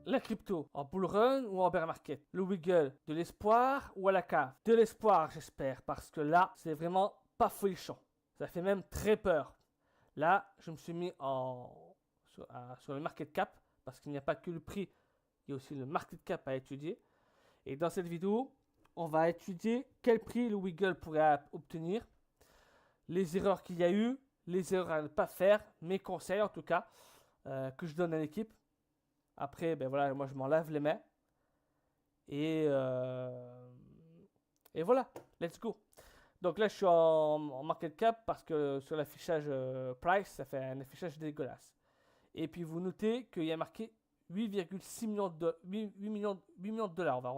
la crypto, en bull run ou en bear market? Le wiggle, de l'espoir ou à la cave? De l'espoir, j'espère, parce que là, c'est vraiment pas folichon. Ça fait même très peur. Là, je me suis mis sur le market cap, parce qu'il n'y a pas que le prix, il y a aussi le market cap à étudier. Et dans cette vidéo, on va étudier quel prix le wiggle pourrait obtenir, les erreurs qu'il y a eu, les erreurs à ne pas faire, mes conseils en tout cas, que je donne à l'équipe. Après, ben voilà, moi je m'en lave les mains. Et voilà, let's go. Donc là, je suis en market cap parce que sur l'affichage price, ça fait un affichage dégueulasse. Et puis vous notez qu'il y a marqué 8,6 millions de 8 millions de dollars, on va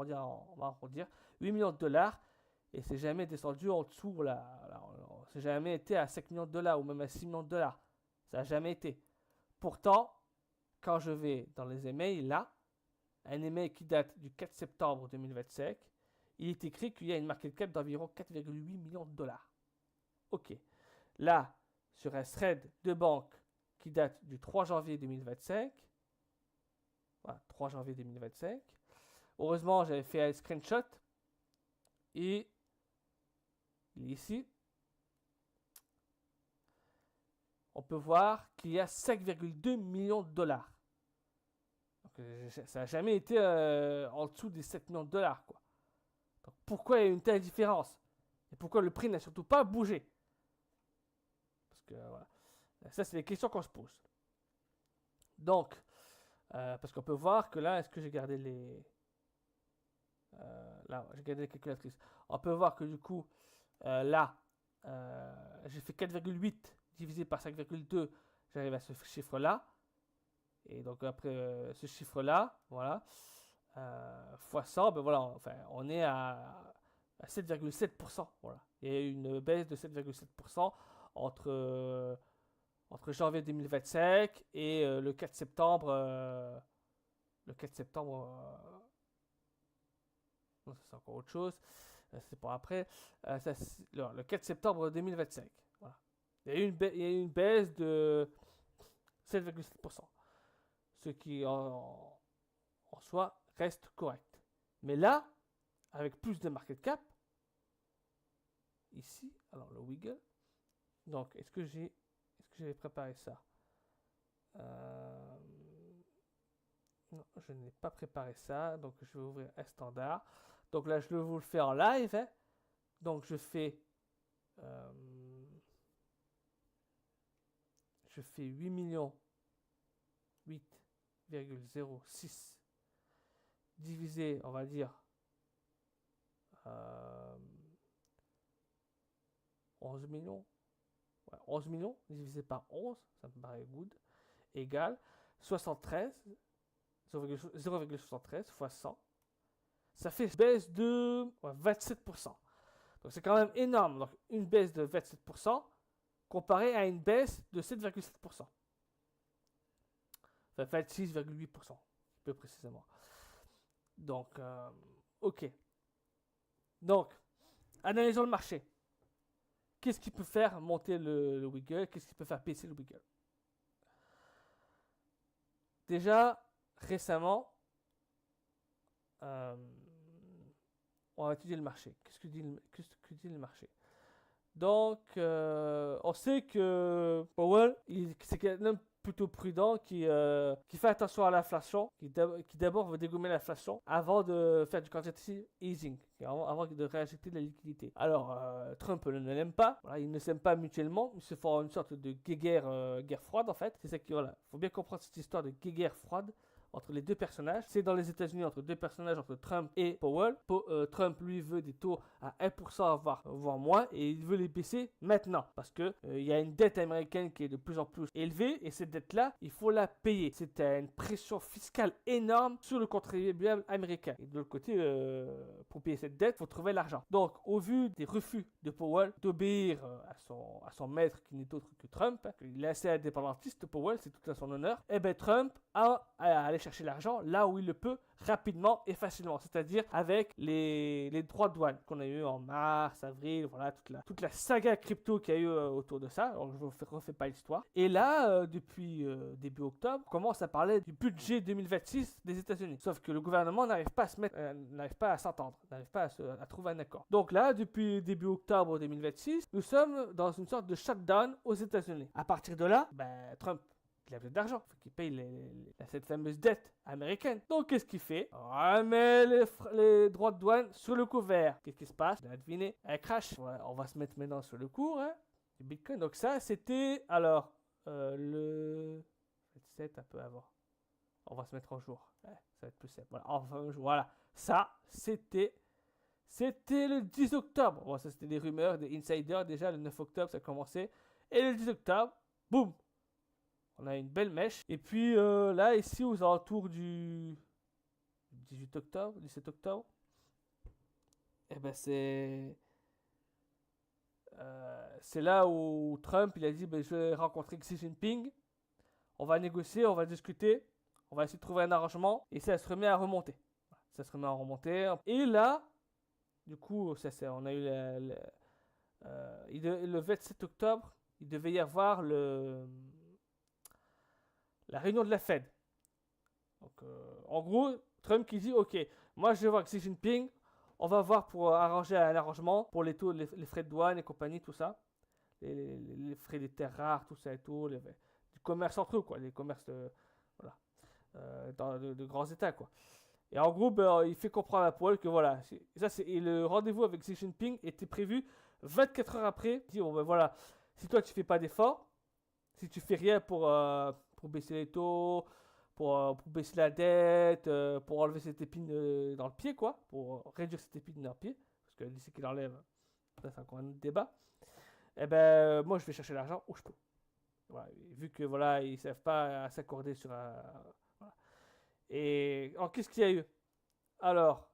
arrondir 8 millions de dollars. Et c'est jamais descendu en dessous, là, c'est jamais été à 5 millions de dollars ou même à 6 millions de dollars. Ça n'a jamais été. Pourtant, quand je vais dans les emails, là, un email qui date du 4 septembre 2025, il est écrit qu'il y a une market cap d'environ 4,8 millions de dollars. Ok. Là, sur un thread de banque qui date du 3 janvier 2025, voilà, 3 janvier 2025, heureusement, j'avais fait un screenshot et il est ici. On peut voir qu'il y a 5,2 millions de dollars. Donc, ça n'a jamais été en dessous des 7 millions de dollars, quoi. Donc, pourquoi il y a une telle différence? Et pourquoi le prix n'a surtout pas bougé? Parce que, voilà. Ça, c'est les questions qu'on se pose. Donc, parce qu'on peut voir que là, est-ce que j'ai gardé les... là, j'ai gardé les calculatrices. On peut voir que du coup, là, j'ai fait 4,8 divisé par 5,2, j'arrive à ce chiffre-là. Et donc après ce chiffre-là, voilà, fois 100, ben voilà, enfin, on est à 7,7%. Voilà. Il y a eu une baisse de 7,7% entre janvier 2025 et le 4 septembre. Le 4 septembre. Non, ça c'est encore autre chose. C'est pour après. Le 4 septembre 2025. Voilà. Il y a eu une baisse de 7,7%. Ce qui en soi reste correct. Mais là, avec plus de market cap, ici, alors le wiggle, donc est-ce que j'avais préparé ça? Non, je n'ai pas préparé ça, donc je vais ouvrir un standard. Donc là, je vais vous le faire en live. Hein. Donc je fais 8 millions 8,06 divisé, on va dire, 11 millions. Ouais, 11 millions divisé par 11, ça me paraît good, égale 73, 0,73 fois 100. Ça fait une baisse de 27%. Donc c'est quand même énorme. Donc une baisse de 27% comparée à une baisse de 7,7%. Enfin 26,8%, plus précisément. Donc, ok. Donc, analysons le marché. Qu'est-ce qui peut faire monter le wiggle? Qu'est-ce qui peut faire baisser le wiggle? Déjà, récemment, on va étudier le marché. Qu'est-ce que dit le marché? Donc, on sait que Powell, c'est quelqu'un plutôt prudent qui fait attention à l'inflation, qui d'abord veut dégommer l'inflation avant de faire du quantitative easing, avant de réinjecter de la liquidité. Alors, Trump ne l'aime pas, voilà, ils ne s'aiment pas mutuellement, ils se font une sorte de guerre froide en fait. C'est ça qui, voilà, faut bien comprendre cette histoire de guerre froide entre les deux personnages. C'est dans les États-Unis entre deux personnages, entre Trump et Powell. Trump, lui, veut des taux à 1%, voire moins, et il veut les baisser maintenant. Parce que il y a une dette américaine qui est de plus en plus élevée, et cette dette-là, il faut la payer. C'est une pression fiscale énorme sur le contribuable américain. Et de l'autre côté, pour payer cette dette, il faut trouver l'argent. Donc, au vu des refus de Powell d'obéir à son maître, qui n'est autre que Trump, il est assez indépendantiste, Powell, c'est tout à son honneur, et bien Trump a chercher l'argent là où il le peut, rapidement et facilement. C'est-à-dire avec les droits de douane qu'on a eu en mars, avril, voilà, toute la saga crypto qu'il y a eu autour de ça. Alors, je ne vous refais pas l'histoire. Et là, depuis début octobre, on commence à parler du budget 2026 des États-Unis. Sauf que le gouvernement n'arrive pas à se mettre, n'arrive pas à s'entendre, n'arrive pas à trouver un accord. Donc là, depuis début octobre 2026, nous sommes dans une sorte de shutdown aux États-Unis. À partir de là, Trump, il a besoin d'argent, il faut qu'il paye cette fameuse dette américaine. Donc qu'est-ce qu'il fait? Remet les droits de douane sur le couvert. Qu'est-ce qui se passe? Vous avez deviné, elle crash. Ouais, on va se mettre maintenant sur le cours du Bitcoin. Donc ça, c'était alors le 27 un peu avant. On va se mettre en jour. Ouais, ça va être plus simple. Voilà, enfin un jour. Voilà, ça, c'était le 10 octobre. Bon, ça, c'était des rumeurs, des insiders. Déjà, le 9 octobre, ça a commencé. Et le 10 octobre, boum! On a une belle mèche. Et puis là, ici, aux alentours du 18 octobre, 17 octobre, eh ben c'est là où Trump, il a dit, je vais rencontrer Xi Jinping. On va négocier, on va discuter. On va essayer de trouver un arrangement. Et ça se remet à remonter. Ça se remet à remonter. Et là, du coup, on a eu le 27 octobre, il devait y avoir la réunion de la Fed. Donc, en gros, Trump qui dit, ok, moi je vais voir Xi Jinping, on va voir pour arranger un arrangement pour les taux, les frais de douane et compagnie, tout ça, les frais des terres rares, tout ça et tout, du commerce entre eux, quoi, les commerces dans de grands états, quoi. Et en gros, il fait comprendre à Powell que voilà, et le rendez-vous avec Xi Jinping était prévu 24 heures après. Il dit, bon, voilà, si toi tu fais pas d'effort, si tu fais rien pour baisser les taux, pour baisser la dette, pour enlever cette épine dans le pied, quoi, pour réduire cette épine dans le pied, parce que d'ici qu'il enlève, ça c'est encore un autre débat, et moi je vais chercher l'argent où je peux. Voilà, vu que voilà, ils savent pas s'accorder sur un. Voilà. Et qu'est-ce qu'il y a eu? Alors,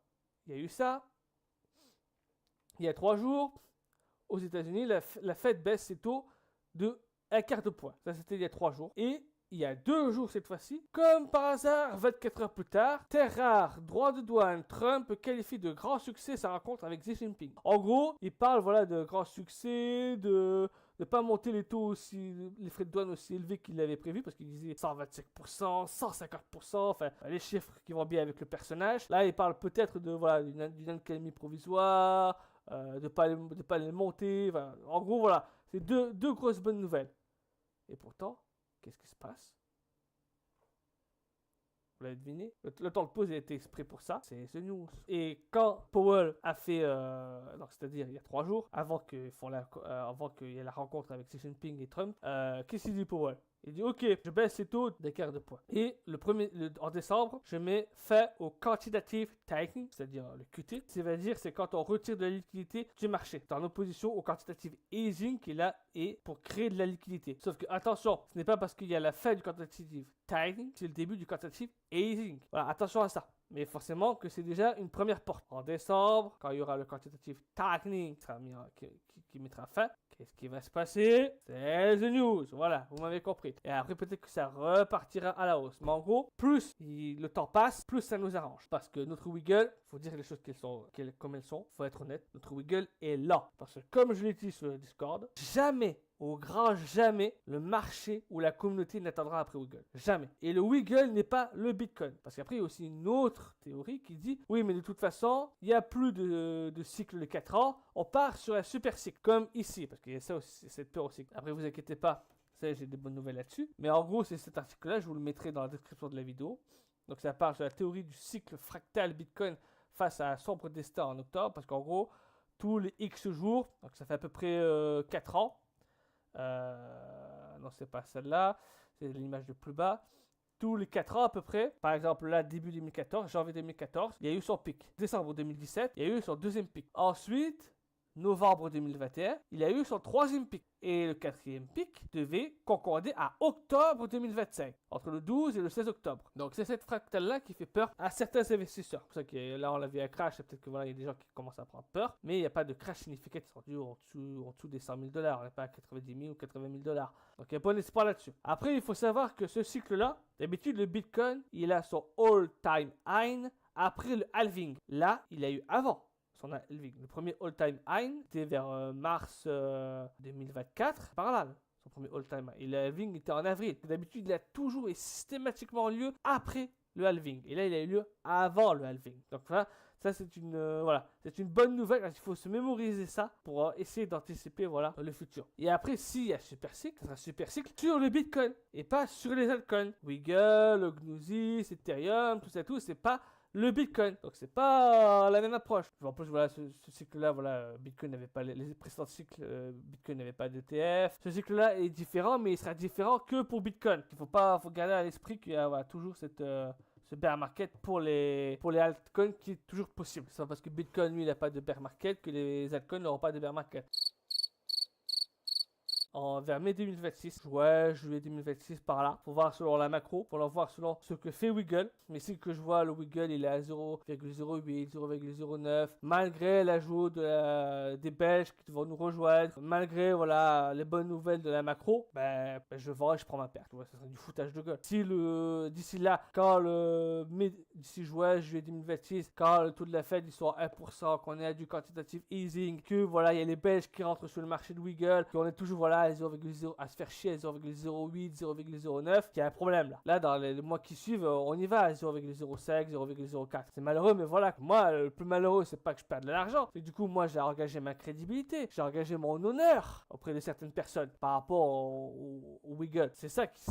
il y a eu ça. Il y a 3 jours, aux États-Unis, la Fed baisse ses taux de 1/4 de point. Ça, c'était il y a 3 jours. Et il y a 2 jours cette fois-ci, comme par hasard, 24 heures plus tard, terre rare, droit de douane, Trump qualifie de grand succès sa rencontre avec Xi Jinping. En gros, il parle de grand succès, de ne pas monter les taux aussi, les frais de douane aussi élevés qu'il avait prévu, parce qu'il disait 125%, 150%, enfin les chiffres qui vont bien avec le personnage. Là, il parle peut-être d'une accalmie provisoire, de pas les monter. Enfin, en gros, voilà, c'est deux grosses bonnes nouvelles. Et pourtant, qu'est-ce qui se passe? Vous l'avez deviné? Le temps de pause a été exprès pour ça. C'est ce news. Et quand Powell a fait, c'est-à-dire il y a 3 jours, avant qu'il y ait la rencontre avec Xi Jinping et Trump, qu'est-ce qu'il dit Powell? Il dit ok, je baisse les taux d'1/4 de point. Et en décembre, je mets fin au quantitative tightening, c'est-à-dire le QT. C'est-à-dire c'est quand on retire de la liquidité du marché. C'est en opposition au quantitative easing qui là est pour créer de la liquidité. Sauf que attention, ce n'est pas parce qu'il y a la fin du quantitative tightening, c'est le début du quantitative easing. Voilà, attention à ça. Mais forcément que c'est déjà une première porte. En décembre, quand il y aura le quantitative tightening qui mettra fin, qu'est-ce qui va se passer? C'est the news. Voilà, vous m'avez compris. Et après, peut-être que ça repartira à la hausse. Mais en gros, plus le temps passe, plus ça nous arrange. Parce que notre wiggle, il faut dire les choses comme elles sont. Il faut être honnête, notre wiggle est lent. Parce que comme je l'ai dit sur le Discord, jamais, au grand jamais, le marché ou la communauté n'attendra après Wiggle. Jamais. Et le Wiggle n'est pas le Bitcoin. Parce qu'après, il y a aussi une autre théorie qui dit oui, mais de toute façon, il n'y a plus de cycle de 4 ans. On part sur un super cycle. Comme ici. Parce qu'il y a ça aussi, cette peur aussi. Après, vous inquiétez pas. Ça, j'ai des bonnes nouvelles là-dessus. Mais en gros, c'est cet article-là. Je vous le mettrai dans la description de la vidéo. Donc, ça part sur la théorie du cycle fractal Bitcoin face à un sombre destin en octobre. Parce qu'en gros, tous les X jours, donc ça fait à peu près 4 ans. Non, c'est pas celle-là, c'est l'image de plus bas. Tous les 4 ans à peu près, par exemple là, début 2014, janvier 2014, il y a eu son pic. Décembre 2017, il y a eu son deuxième pic. Ensuite, novembre 2021, il a eu son 3e pic. Et le 4e pic devait concorder à octobre 2025, entre le 12 et le 16 octobre. Donc c'est cette fractale-là qui fait peur à certains investisseurs. C'est pour ça que là on a vu un crash, peut-être que voilà, il y a des gens qui commencent à prendre peur, mais il n'y a pas de crash significatif en dessous des 100 000 $, on n'est pas à 90 000 ou 80 000 $. Donc il y a bon espoir là-dessus. Après, il faut savoir que ce cycle-là, d'habitude le Bitcoin, il a son all-time high après le halving. Là, il a eu avant son halving. Le premier all-time high, c'était vers mars 2024, par là. Son premier all-time high. Et le halving était en avril. D'habitude, il a toujours et systématiquement lieu après le halving. Et là, il a eu lieu avant le halving. Donc voilà, ça c'est une bonne nouvelle. Il faut se mémoriser ça pour essayer d'anticiper le futur. Et après, s'il y a super cycle, ça sera super cycle sur le Bitcoin et pas sur les altcoins. Wiggle, Gnosis, Ethereum, tout ça, c'est pas le Bitcoin. Donc c'est pas la même approche. En plus, voilà, ce cycle-là, Bitcoin n'avait pas les précédents cycles, Bitcoin n'avait pas d'ETF. Ce cycle-là est différent, mais il sera différent que pour Bitcoin. Il faut garder à l'esprit qu'il y a toujours ce bear market pour les altcoins qui est toujours possible. C'est pas parce que Bitcoin, lui, il n'a pas de bear market que les altcoins n'auront pas de bear market. Vers mai 2026, juillet 2026 par là, pour voir selon la macro, pour voir selon ce que fait Wiggle. Mais ici que je vois, le Wiggle il est à 0,08, 0,09, malgré l'ajout des Belges qui vont nous rejoindre, malgré les bonnes nouvelles de la macro, je vends et je prends ma perte. Ça serait du foutage de gueule. Si d'ici là, d'ici juillet 2026, quand le taux de la Fed il soit à 1%, qu'on est à du quantitative easing, que il y a les Belges qui rentrent sur le marché de Wiggle, qu'on est toujours à 0,0 à se faire chier à 0,08, 0,09, il y a un problème là. Là, dans les mois qui suivent, on y va à 0,05, 0,04. C'est malheureux, mais moi, le plus malheureux, c'est pas que je perde de l'argent, c'est que du coup, moi, j'ai engagé ma crédibilité, j'ai engagé mon honneur auprès de certaines personnes par rapport au Wiggle. C'est ça qui...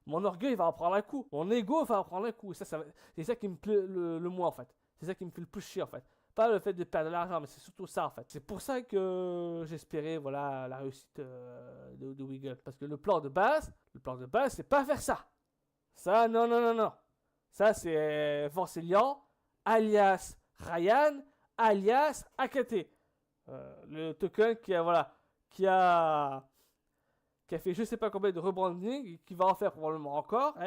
Mon orgueil va en prendre un coup, mon ego va en prendre un coup. Et c'est ça qui me plaît le moins en fait. C'est ça qui me fait le plus chier en fait. Pas le fait de perdre de l'argent, mais c'est surtout ça en fait. C'est pour ça que j'espérais la réussite de Wiggle. Parce que le plan de base, c'est pas faire ça. Ça, non. Ça, c'est Vancelian, alias Ryan, alias Akate. Le token qui a fait je sais pas combien de rebranding et qui va en faire probablement encore.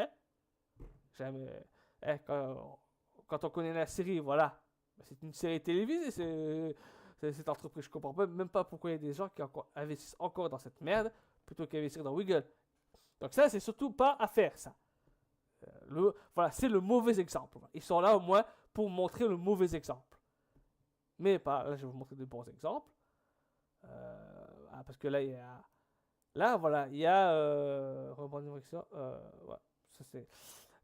Jamais. Quand on connaît la série, c'est une série télévisée, c'est cette entreprise. Je comprends même pas pourquoi il y a des gens qui investissent encore dans cette merde plutôt qu'investir dans Wiggle. Donc ça, c'est surtout pas à faire, ça. C'est le mauvais exemple. Ils sont là au moins pour montrer le mauvais exemple. Mais pas, là, je vais vous montrer de bons exemples. Parce que là, il y a... ça c'est...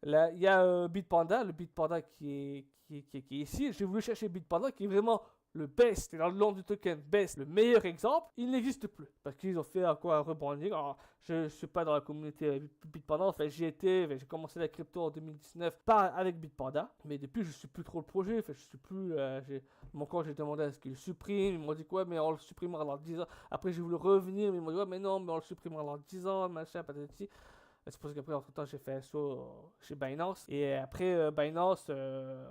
Là, il y a Bitpanda, le Bitpanda qui est ici. J'ai voulu chercher Bitpanda qui est vraiment le best, et dans le nom du token best, le meilleur exemple. Il n'existe plus parce qu'ils ont fait encore un rebranding. Alors, je ne suis pas dans la communauté Bitpanda. En fait, j'ai commencé la crypto en 2019 avec Bitpanda, mais depuis, je suis plus trop le projet. En fait, je suis plus. Mon compte, j'ai demandé à ce qu'ils le suppriment. Ils m'ont dit quoi, mais on le supprimera dans 10 ans. Après, j'ai voulu revenir, mais ils m'ont dit ouais, mais non, mais on le supprimera dans 10 ans, machin, patati. C'est pour ça qu'après, entre temps, j'ai fait un saut chez Binance. Et après Binance,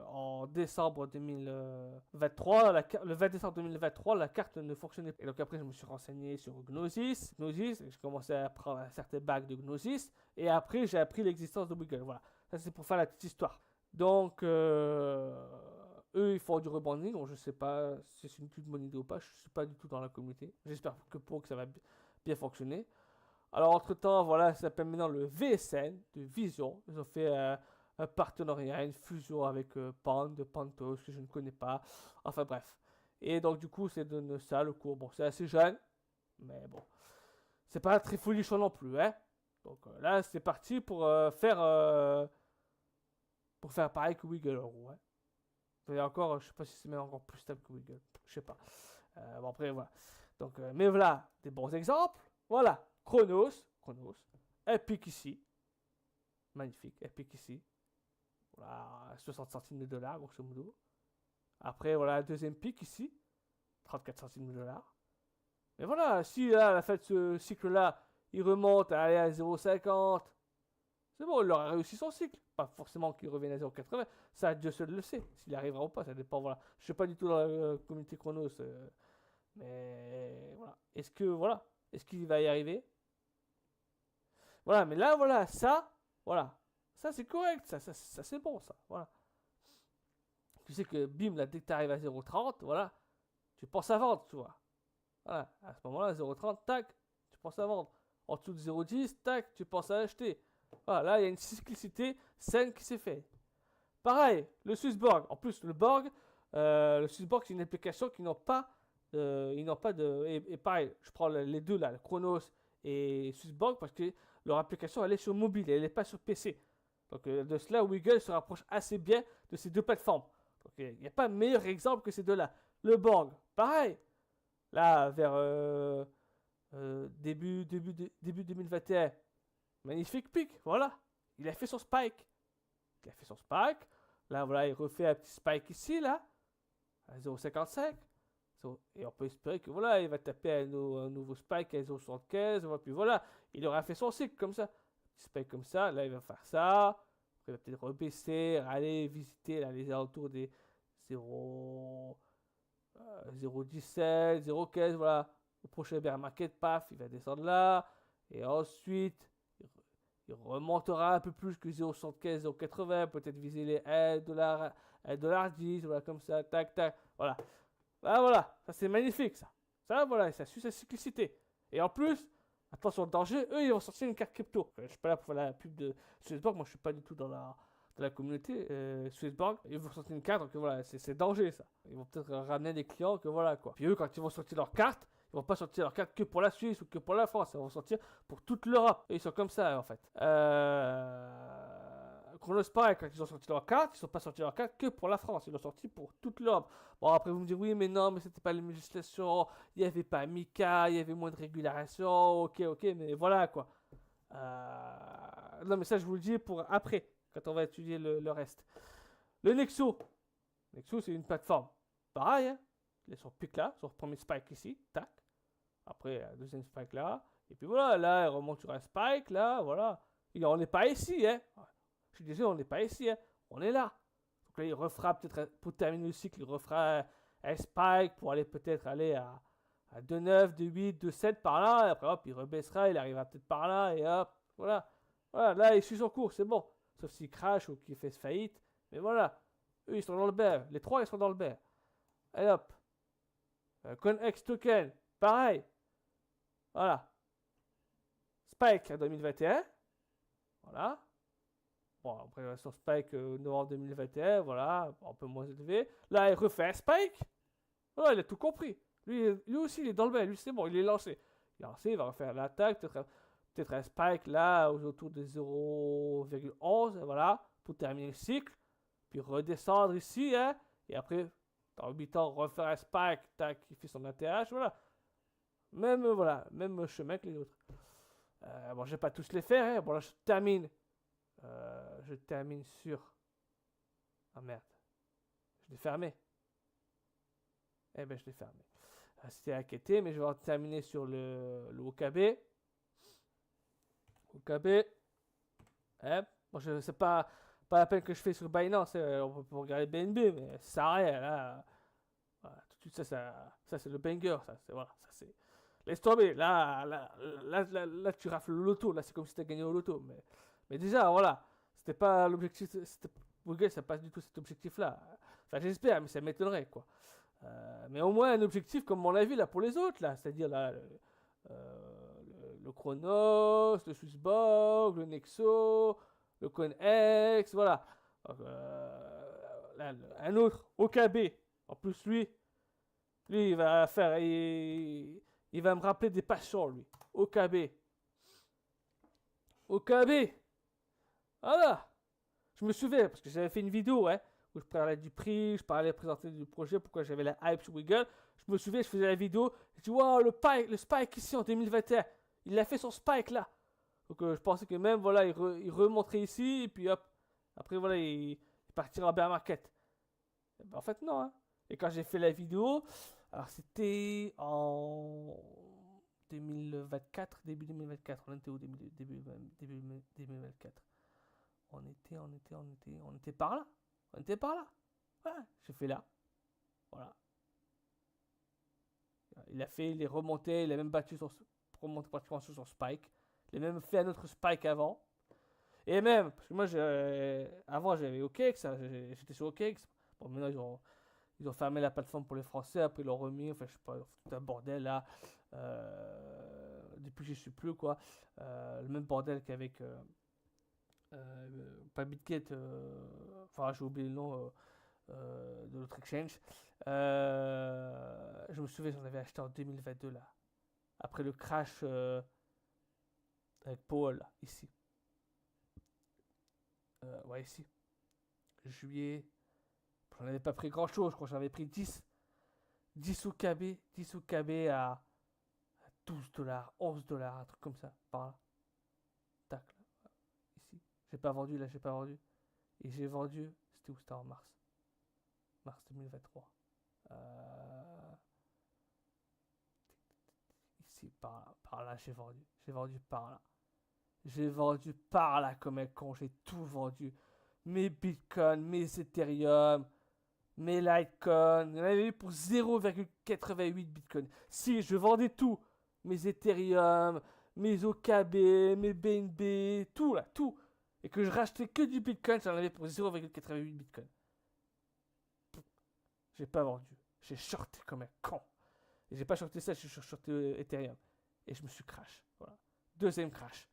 en décembre 2023, le 20 décembre 2023, la carte ne fonctionnait pas. Et donc après, je me suis renseigné sur Gnosis. J'ai commencé à prendre un certain bac de Gnosis. Et après, j'ai appris l'existence de Wiggle. Voilà. Ça, c'est pour faire la petite histoire. Donc, eux, ils font du rebranding. Donc, je sais pas si c'est une toute bonne idée ou pas. Je suis pas du tout dans la communauté. J'espère que ça va bien fonctionner. Alors, entre-temps, ça s'appelle maintenant le VSN de Vision. Ils ont fait un partenariat, une fusion avec Pantos, que je ne connais pas. Enfin, bref. Et donc, du coup, c'est de ça, le cours. Bon, c'est assez jeune, mais bon. C'est pas très folichon non plus, hein. Donc, là, c'est parti pour faire pareil que Wiggle, en gros, hein. Et encore, je sais pas si c'est même encore plus stable que Wiggle. Je sais pas. Bon, après, voilà. Donc, mais voilà, des bons exemples. Voilà. Chronos, Epic ici, magnifique, Epic ici, 60 centimes de dollars, grosso modo. Après, deuxième pic ici, 34 centimes de dollars. Mais voilà, si là, à la fin de ce cycle-là, il remonte à aller à 0,50, c'est bon, il aura réussi son cycle. Pas forcément qu'il revienne à 0,80, ça Dieu seul le sait, s'il arrivera ou pas, ça dépend, Je suis pas du tout dans la communauté Chronos. Mais voilà. Est-ce qu'il va y arriver? Voilà, mais là, voilà, voilà. Ça, c'est correct, ça c'est bon, ça. Voilà. Tu sais que, bim, là, dès que tu arrives à 0,30, voilà, tu penses à vendre, tu vois. Voilà, à ce moment-là, 0,30, tac, tu penses à vendre. En dessous de 0,10, tac, tu penses à acheter. Voilà, là, il y a une cyclicité saine qui s'est faite. Pareil, le Swissborg. En plus, le Swissborg, c'est une application qui n'ont pas, ils n'ont pas de. Et pareil, je prends les deux là, le Chronos et Swissborg, parce que leur application, elle est sur mobile, elle n'est pas sur PC. Donc de cela, Wiggle se rapproche assez bien de ces deux plateformes. Donc il n'y a pas meilleur exemple que ces deux-là. Le Borg, pareil. Là, vers début 2021, magnifique pic, voilà. Il a fait son spike. Il a fait son spike. Là, voilà, il refait un petit spike ici, là, à 0,55. Et on peut espérer que voilà, il va taper un nouveau spike à 0,75. Puis voilà, il aura fait son cycle comme ça. Un petit spike comme ça. Là, il va faire ça. Après, il va peut-être rebaisser, aller visiter là, les alentours des 0, 0,17, 0,15. Voilà. Au prochain bear market, paf, il va descendre là. Et ensuite, il remontera un peu plus que 0,75, 0,80. Peut-être viser les 1$, 1,10$. Voilà, comme ça. Tac, tac. Voilà. Ah voilà, ça c'est magnifique ça. Ça voilà, ça suit sa cyclicité. Et en plus, attention au danger, eux ils vont sortir une carte crypto. Je suis pas là pour faire la pub de Swissborg, moi je suis pas du tout dans la communauté Swissborg. Ils vont sortir une carte, donc voilà, c'est danger ça. Ils vont peut-être ramener des clients que voilà quoi. Puis eux quand ils vont sortir leur carte, ils vont pas sortir leur carte que pour la Suisse ou que pour la France, ils vont sortir pour toute l'Europe. Et ils sont comme ça en fait. Chronos pareil, quand ils ont sorti leur carte, ils sont pas sortis leur carte que pour la France, ils l'ont sorti pour toute l'Europe. Bon, après, vous me direz, oui, mais non, mais c'était pas la législation, il n'y avait pas MICA, il y avait moins de régulation, ok, mais voilà, quoi. Non, mais ça, je vous le dis pour après, quand on va étudier le reste. Le Nexo. Nexo, c'est une plateforme. Pareil, hein. Il est sur pic là, sur le premier spike ici, tac. Après, deuxième spike là. Et puis voilà, là, il remonte sur un spike, là, voilà. On n'est pas ici, hein. Je suis désolé, on n'est pas ici, hein. On est là. Donc là, il refera peut-être, pour terminer le cycle, il refera un spike pour aller peut-être aller à 2,9, 2,8, 2,7 par là. Et après, hop, il rebaissera, il arrivera peut-être par là. Et hop, voilà. Voilà, là, il suit son cours, c'est bon. Sauf s'il crash ou qu'il fait faillite. Mais voilà. Eux, ils sont dans le bear. Les trois, ils sont dans le bear. Allez hop. ConX Token, pareil. Voilà. Spike en 2021. Voilà. Bon, après, son spike novembre 2021, voilà, un peu moins élevé. Là, il refait un spike. Voilà, il a tout compris. Lui aussi, il est dans le bain. Lui, c'est bon, il est lancé. Il est lancé, il va refaire l'attaque. Peut-être un spike là, autour de 0,11, voilà, pour terminer le cycle. Puis redescendre ici, hein. Et après, dans 8 ans, refaire un spike, tac, il fait son ATH, voilà. Voilà, même chemin que les autres. Bon, je vais pas tous les faire, hein. Bon, là, je termine sur. Ah merde. Je l'ai fermé. Eh ben, je l'ai fermé. C'était inquiété, mais je vais terminer sur le OKB. OKB. Hein. Bon, c'est pas la peine que je fais sur Binance. On peut regarder BNB, mais ça sert à rien. Là, voilà, tout de suite, ça c'est le banger. Voilà, ça c'est. Laisse tomber. Là, tu rafles le loto. Là, c'est comme si tu as gagné au loto. Mais déjà, voilà. C'était pas l'objectif. Google, ça passe du tout cet objectif-là. Enfin, j'espère, mais ça m'étonnerait, quoi. Mais au moins un objectif comme on l'a vu là pour les autres, là. C'est-à-dire là, le Chronos, le Swissborg, le Nexo, le CoinEx, voilà. Donc, là, un autre, OKB. En plus, lui, il va faire. Il va me rappeler des passions, lui. OKB. OKB. Voilà. Je me souviens, parce que j'avais fait une vidéo, hein, où je parlais du prix, je parlais présenter du projet, pourquoi j'avais la hype sur Wiggle. Je me souviens, je faisais la vidéo, je dis, wow, le spike ici en 2021. Il a fait son spike là. Donc je pensais que même, voilà, il remonterait ici, et puis hop. Après, voilà, il partira en bear market. Et ben, en fait, non. Hein. Et quand j'ai fait la vidéo, alors c'était en 2024, début 2024. On était où début 2024. On était par là. On était par là. Voilà, j'ai fait là. Voilà. Il a fait, il est remonté, il a même battu remonté pratiquement sur son spike. Il a même fait un autre spike avant. Et même, parce que moi, avant j'avais OKX, j'étais sur OKX. Bon, maintenant ils ont fermé la plateforme pour les Français, après ils l'ont remis, enfin je sais pas, tout un bordel là. Depuis que je suis plus quoi. Le même bordel qu'avec pas BitGet, enfin j'ai oublié le nom de l'autre exchange. Je me souviens, j'en avais acheté en 2022 là. Après le crash avec Paul là, ici. Ouais, ici. Juillet. J'en avais pas pris grand chose, je crois que j'en avais pris 10. 10 OKB, 10 OKB à 12 dollars, 11 dollars, un truc comme ça, par là. Tac, là. Ici. J'ai pas vendu, là, j'ai pas vendu. Et j'ai vendu, c'était où? C'était en mars. Mars 2023. Ici, par là, j'ai vendu. J'ai vendu par là. J'ai vendu par là comme un con, j'ai tout vendu. Mes bitcoins, mes Ethereum, mes Litecoin. Il y en avait eu pour 0,88 bitcoin. Si je vendais tout, mes Ethereum, mes OKB, mes BNB, tout là, tout. Et que je rachetais que du bitcoin, j'en avais pour 0,88 bitcoin. J'ai pas vendu. J'ai shorté comme un con. Et j'ai pas shorté ça, j'ai shorté Ethereum. Et je me suis crash. Voilà. Deuxième crash.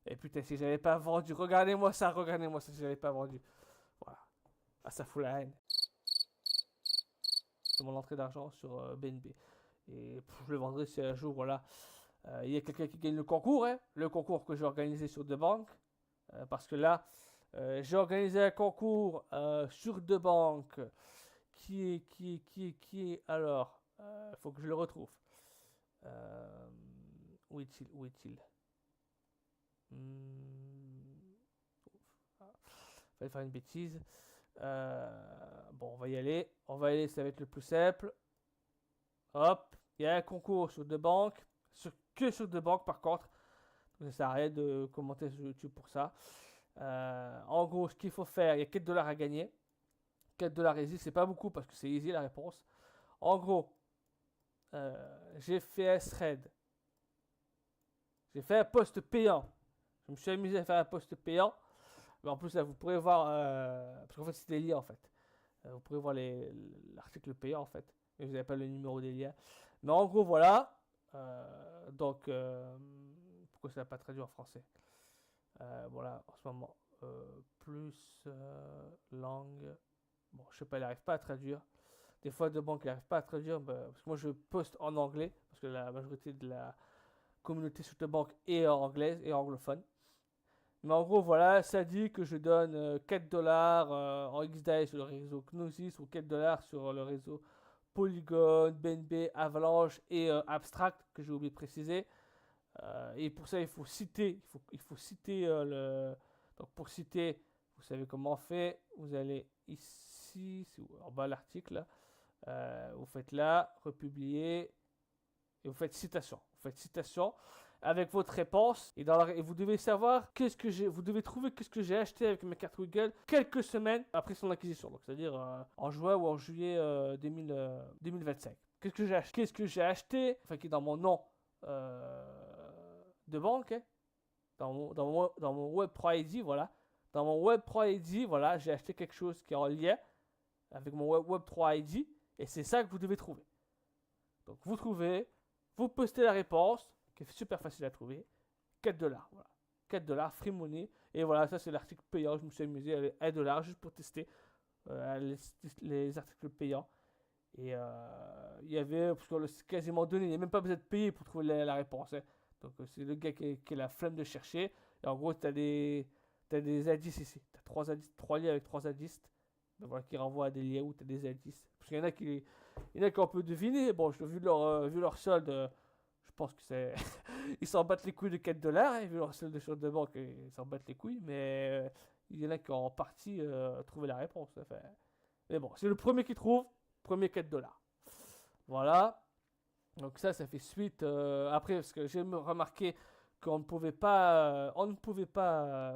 Et putain, si j'avais pas vendu, regardez-moi ça, si j'avais pas vendu. Voilà. Ah, ça fout la haine. C'est mon entrée d'argent sur BNB. Et je le vendrai si un jour, voilà. Il y a quelqu'un qui gagne le concours, hein, le concours que j'ai organisé sur deux banques. Parce que là, j'ai organisé un concours sur deux banques qui est, alors, il faut que je le retrouve. Où est-il? Où est-il? Fallait faire une bêtise. Bon, on va y aller. On va y aller, ça va être le plus simple. Hop, il y a un concours sur deux banques. Que sur deux banques par contre. Donc, ça sert à rien de commenter sur YouTube pour ça. En gros, ce qu'il faut faire, il y a 4 dollars à gagner. 4 dollars easy, c'est pas beaucoup parce que c'est easy la réponse. En gros, j'ai fait un thread. J'ai fait un post payant. Je me suis amusé à faire un post payant. Mais en plus, là, vous pourrez voir. Parce qu'en fait, c'est des liens en fait. Vous pourrez voir l'article payant en fait. Mais vous n'avez pas le numéro des liens. Mais en gros, voilà. Donc, pourquoi ça n'a pas traduit en français? Voilà, en ce moment. Plus langue. Bon, je sais pas, il n'arrive pas à traduire. Des fois, de banques, il n'arrive pas à traduire. Parce que moi, je poste en anglais. Parce que la majorité de la communauté sur de banque est anglaise et anglophone. Mais en gros, voilà, ça dit que je donne 4 dollars en XDAI sur le réseau Gnosis ou 4 dollars sur le réseau Polygon, BNB, Avalanche et Abstract, que j'ai oublié de préciser. Et pour ça, il faut citer, le. Donc pour citer, vous savez comment on fait. Vous allez ici, c'est en bas l'article. Vous faites là, republier, et vous faites citation. Vous faites citation avec votre réponse et vous devez savoir vous devez trouver qu'est-ce que j'ai acheté avec mes cartes Google quelques semaines après son acquisition, donc c'est-à-dire en juin ou en juillet 2025. Qu'est-ce que j'ai acheté, enfin qui est dans mon nom de banque, hein, dans mon Web Pro ID, voilà. Dans mon Web Pro ID, voilà, j'ai acheté quelque chose qui est en lien avec mon Web 3 ID et c'est ça que vous devez trouver. Donc vous trouvez, vous postez la réponse, qui est super facile à trouver. 4 dollars, voilà. 4 dollars, free money. Et voilà, ça c'est l'article payant. Je me suis amusé avec 1 dollar juste pour tester les articles payants. Et il y avait, parce que c'est quasiment donné, il n'y a même pas besoin de payer pour trouver la réponse. Hein. Donc c'est le gars qui a la flemme de chercher. Et en gros, tu as des indices ici. Tu as 3 liens avec 3 indices. Ben voilà, qui renvoient à des liens où tu as des indices. Parce qu'il y en a qui on peut deviner. Bon, vu leur solde, je pense que c'est. Ils s'en battent les couilles de 4 dollars. Hein, vu leur solde de solde de banque, ils s'en battent les couilles. Mais il y en a qui ont en partie trouvé la réponse. Enfin, mais bon, c'est le premier qui trouve. Premier 4 dollars. Voilà. Donc ça fait suite. Après, parce que j'ai remarqué qu'on ne pouvait pas,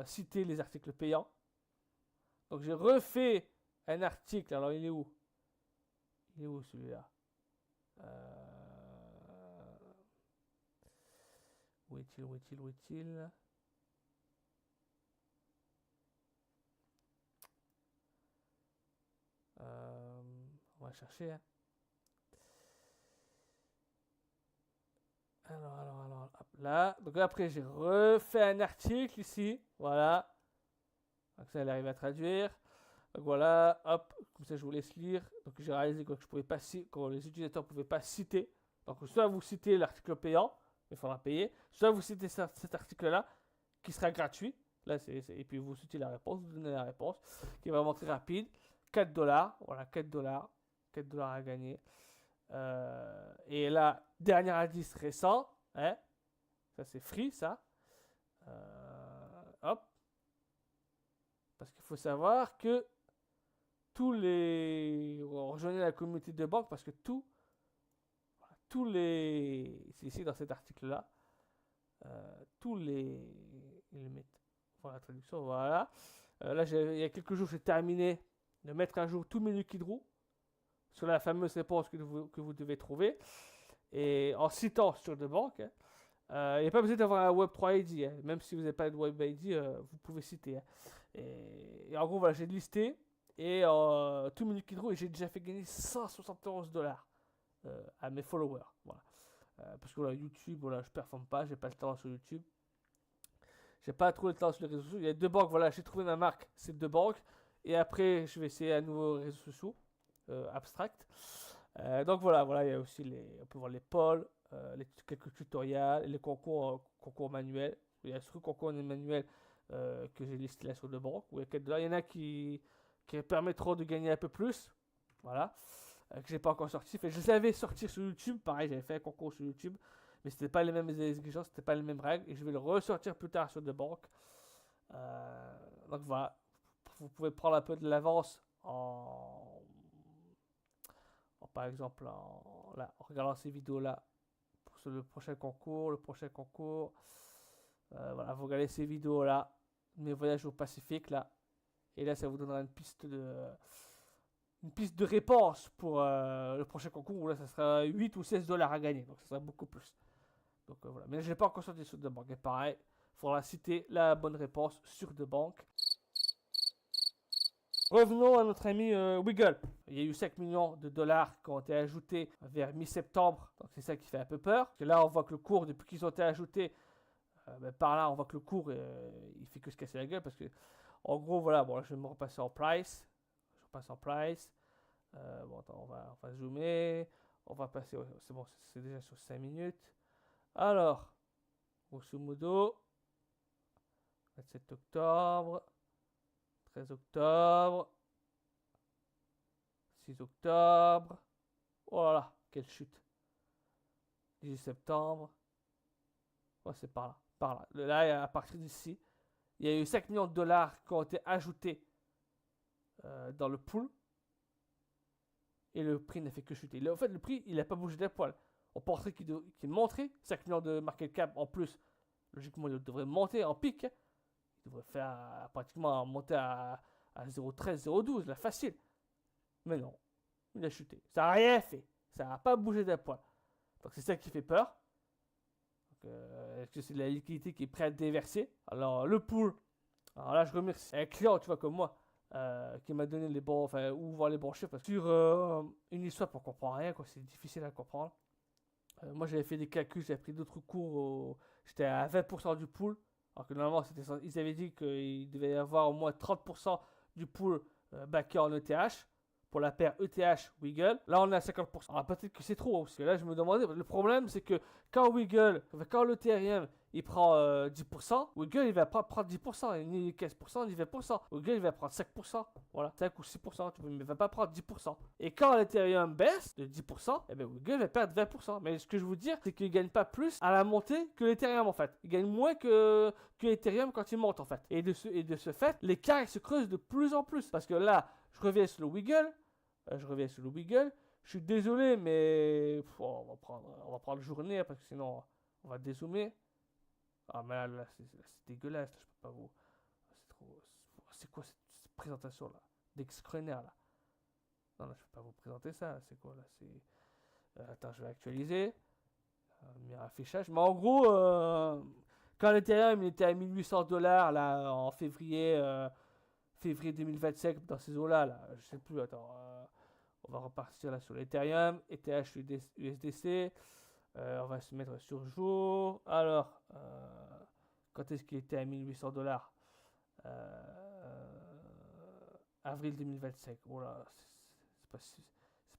citer les articles payants. Donc j'ai refait un article. Alors il est où? Il est où celui-là? Où est-il? Où est-il? Où est-il? On va chercher. Hein. Alors, hop, là. Donc après, j'ai refait un article ici. Voilà. Donc ça, elle arrive à traduire. Donc voilà, hop, comme ça je vous laisse lire. Donc j'ai réalisé que je pouvais pas que les utilisateurs ne pouvaient pas citer. Donc soit vous citez l'article payant, il faudra payer, soit vous citez cet article-là, qui sera gratuit. Là, et puis vous citez la réponse, vous donnez la réponse, qui est vraiment très rapide. 4 dollars, voilà, 4 dollars. 4 dollars à gagner. Et là, dernier indice récent, hein, ça c'est free, ça. Hop. Parce qu'il faut savoir que rejoignez la communauté de banque parce que tous les, c'est ici dans cet article-là, tous les, ils le mettent, pour la traduction, voilà. Là, il y a quelques jours, j'ai terminé de mettre à jour tous mes Liquid Roux sur la fameuse réponse que vous devez trouver. Et en citant sur de banque, hein, il n'y a pas besoin d'avoir un Web3 ID. Hein. Même si vous n'avez pas de Web ID, vous pouvez citer. Hein. Et en gros, voilà, j'ai listé. Et tout mes Liquid Roux, et j'ai déjà fait gagner 171 dollars à mes followers. Voilà. Parce que voilà, YouTube, voilà, je performe pas, j'ai pas le temps sur YouTube. J'ai pas trop le temps sur les réseaux sociaux. Il y a deux banques, voilà, j'ai trouvé ma marque, c'est deux banques. Et après, je vais essayer à nouveau réseaux sociaux, abstract. Donc voilà, il y a aussi on peut voir les polls, quelques tutoriels, les concours manuels. Il y a ce concours manuel que j'ai listé là sur deux banques. Où il y a 4 dollars. Il y en a qui permettront de gagner un peu plus. Voilà. Que j'ai pas encore sorti. Je les avais sortis sur YouTube. Pareil, j'avais fait un concours sur YouTube. Mais c'était pas les mêmes exigences, c'était pas les mêmes règles. Et je vais le ressortir plus tard sur deux banques. Donc voilà. Vous pouvez prendre un peu de l'avance par exemple en regardant ces vidéos là pour le prochain concours, voilà, vous regardez ces vidéos là, mes voyages au Pacifique là, et là ça vous donnera une piste de réponse pour le prochain concours où là ça sera 8 ou 16 dollars à gagner, donc ça sera beaucoup plus. Donc voilà, mais je n'ai pas encore sorti sur de banque, et pareil, il faudra citer la bonne réponse sur de banque. Revenons à notre ami Wiggle. Il y a eu 5 millions de dollars qui ont été ajoutés vers mi-septembre. Donc c'est ça qui fait un peu peur. Parce que là, on voit que le cours, depuis qu'ils ont été ajoutés, par là, on voit que le cours, il fait que se casser la gueule. Parce que, en gros, voilà, bon, là, je vais me repasser en price. Je repasse en price. Bon, attends, on va zoomer. On va passer, c'est bon, c'est déjà sur 5 minutes. Alors, grosso modo, 27 octobre. 13 octobre, 6 octobre, oh là là, quelle chute. 18 septembre, oh, c'est par là. Là, à partir d'ici, il y a eu 5 millions de dollars qui ont été ajoutés dans le pool. Et le prix n'a fait que chuter. En fait, le prix, il n'a pas bougé d'un poil. On penserait qu'il monterait 5 millions de market cap en plus. Logiquement, il devrait monter en pic. Il devrait faire pratiquement monter à 0,13, 0,12, là, facile. Mais non, il a chuté. Ça n'a rien fait. Ça n'a pas bougé d'un poil. Donc c'est ça qui fait peur. Est-ce que c'est de la liquidité qui est prête à déverser? Alors le pool. Alors là je remercie un client, tu vois, comme moi, qui m'a donné les bons, enfin, où voir les bons chiffres. Parce que sur une histoire, on comprend rien, quoi. C'est difficile à comprendre. Moi j'avais fait des calculs, j'avais pris d'autres cours. J'étais à 20% du pool. Alors que normalement, ils avaient dit qu'il devait y avoir au moins 30% du pool backé en ETH pour la paire ETH-Wiggle. Là, on est à 50%. Alors peut-être que c'est trop, parce que là, je me demandais, le problème, c'est que quand l'Ethereum, il prend 10%, Wiggle, il va pas prendre 10%, ni 15%, ni 20%. Wiggle, il va prendre 5%, voilà, 5 ou 6%, mais il va pas prendre 10%. Et quand l'Ethereum baisse de 10%, eh bien, Wiggle va perdre 20%. Mais ce que je veux dire, c'est qu'il gagne pas plus à la montée que l'Ethereum, en fait. Il gagne moins que l'Ethereum quand il monte, en fait. Et de ce fait, l'écart se creuse de plus en plus. Parce que là, je reviens sur le Wiggle. Je suis désolé, mais on va prendre journée, hein, parce que sinon, on va dézoomer. Ah, mais là c'est dégueulasse. Là, je peux pas vous. C'est trop. C'est quoi cette présentation là? D'Excrener là. Non, là, je peux pas vous présenter ça. C'est quoi là? Attends, je vais actualiser. meilleur affichage. Mais en gros, quand l'Ethereum il était à 1800 $ là, en février 2025, dans ces eaux-là, là, je sais plus, attends, on va repartir là sur l'Ethereum, ETH USDC, on va se mettre sur jour. Alors, quand est-ce qu'il était à 1800 $? Avril 2025. Oh là, c'est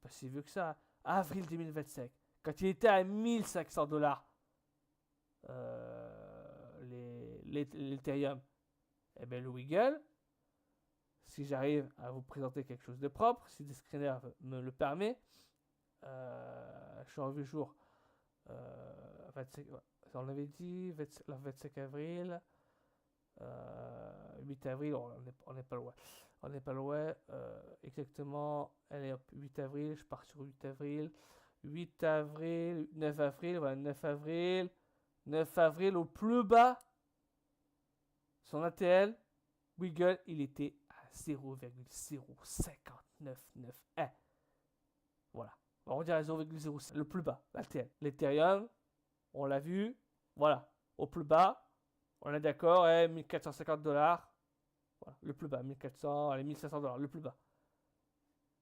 pas si vieux que ça. Avril 2025. Quand il était à 1500 $, l'Ethereum, et bien le Wiggle, si j'arrive à vous présenter quelque chose de propre, si Descriner me le permet, je suis en vue jour 25, on l'avait dit, le 25 avril, 8 avril, on n'est pas loin. On n'est pas loin, exactement, allez hop, 8 avril, je pars sur 8 avril, 8 avril, 9 avril, voilà, 9 avril, 9 avril au plus bas, son ATL, Wiggle, il était à 0,0599. Voilà, on dirait 0,05, le plus bas, l'ATL. L'Ethereum, on l'a vu, voilà, au plus bas, on est d'accord, 1450 $. Voilà, le plus bas, 1400, allez, 1500 $, le plus bas.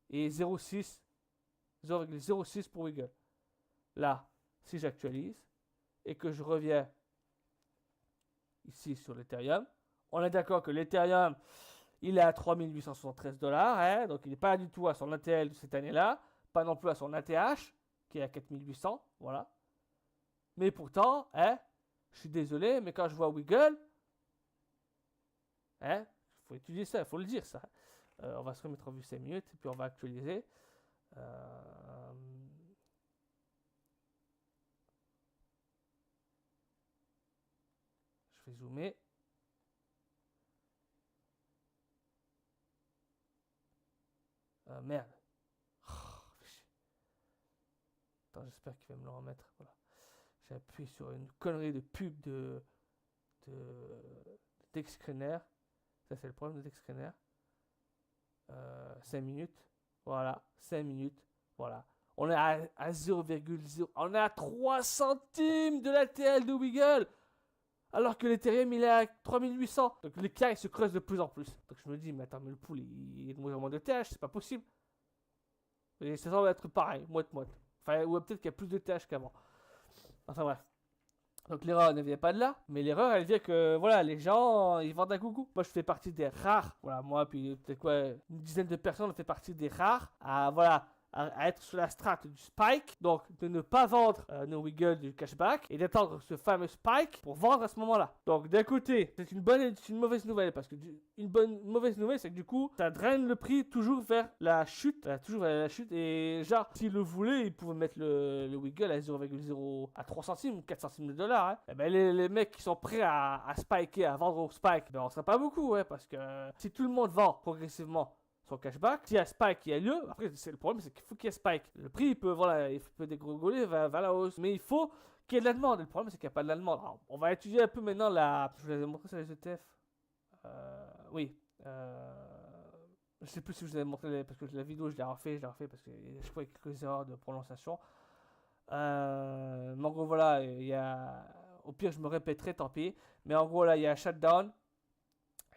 Et 0,06 pour Wiggle. Là, si j'actualise et que je reviens ici sur l'Ethereum, on est d'accord que l'Ethereum, il est à 3873 $, donc il n'est pas du tout à son ATL de cette année-là, pas non plus à son ATH, qui est à 4800, voilà. Mais pourtant, je suis désolé, mais quand je vois Wiggle, faut étudier ça, il faut le dire ça. On va se remettre en vue 5 minutes et puis on va actualiser. Je vais zoomer. Merde. Attends, j'espère qu'il va me le remettre. Voilà. J'ai appuyé sur une connerie de pub de Dexscreener. Ça, c'est le problème de Dexscreener. 5 minutes. Voilà, 5 minutes. Voilà. On est à 0,0. On est à 3 centimes de l'ATL de Wiggle. Alors que l'Ethereum, il est à 3800. Donc l'écart, il se creuse de plus en plus. Donc je me dis, mais attends, mais le pool, il est de moins de TH, c'est pas possible. Et ça semble être pareil, moite-moite. Enfin, ou peut-être qu'il y a plus de TH qu'avant. Enfin bref. Donc l'erreur ne vient pas de là, mais l'erreur elle vient que voilà, les gens ils vendent à gougou. Moi je fais partie des rares, voilà, moi puis peut-être quoi, une dizaine de personnes on fait partie des rares à voilà à être sur la strate du spike, donc de ne pas vendre nos Wiggle du cashback et d'attendre ce fameux spike pour vendre à ce moment-là. Donc d'un côté, c'est une bonne et une mauvaise nouvelle parce que une mauvaise nouvelle c'est que du coup, ça draine le prix toujours vers la chute, et genre s'ils le voulaient, ils pouvaient mettre le Wiggle à 0,0 à 3 centimes ou 4 centimes de dollars. Et ben les mecs qui sont prêts à spiker, à vendre au spike, ben on sera pas beaucoup, parce que si tout le monde vend progressivement son cashback, s'il y a spike qui a lieu, après c'est le problème, c'est qu'il faut qu'il y ait spike. Le prix il peut dégringoler vers la hausse, mais il faut qu'il y ait de la demande. Et le problème c'est qu'il n'y a pas de la demande. Alors, on va étudier un peu maintenant je vous avais montré sur les ETF. Oui. Je sais plus si je vous avais montré parce que la vidéo je l'ai refait parce que je crois qu'il y a quelques erreurs de prononciation. Mais en gros voilà, au pire je me répéterai, tant pis. Mais en gros là il y a shutdown.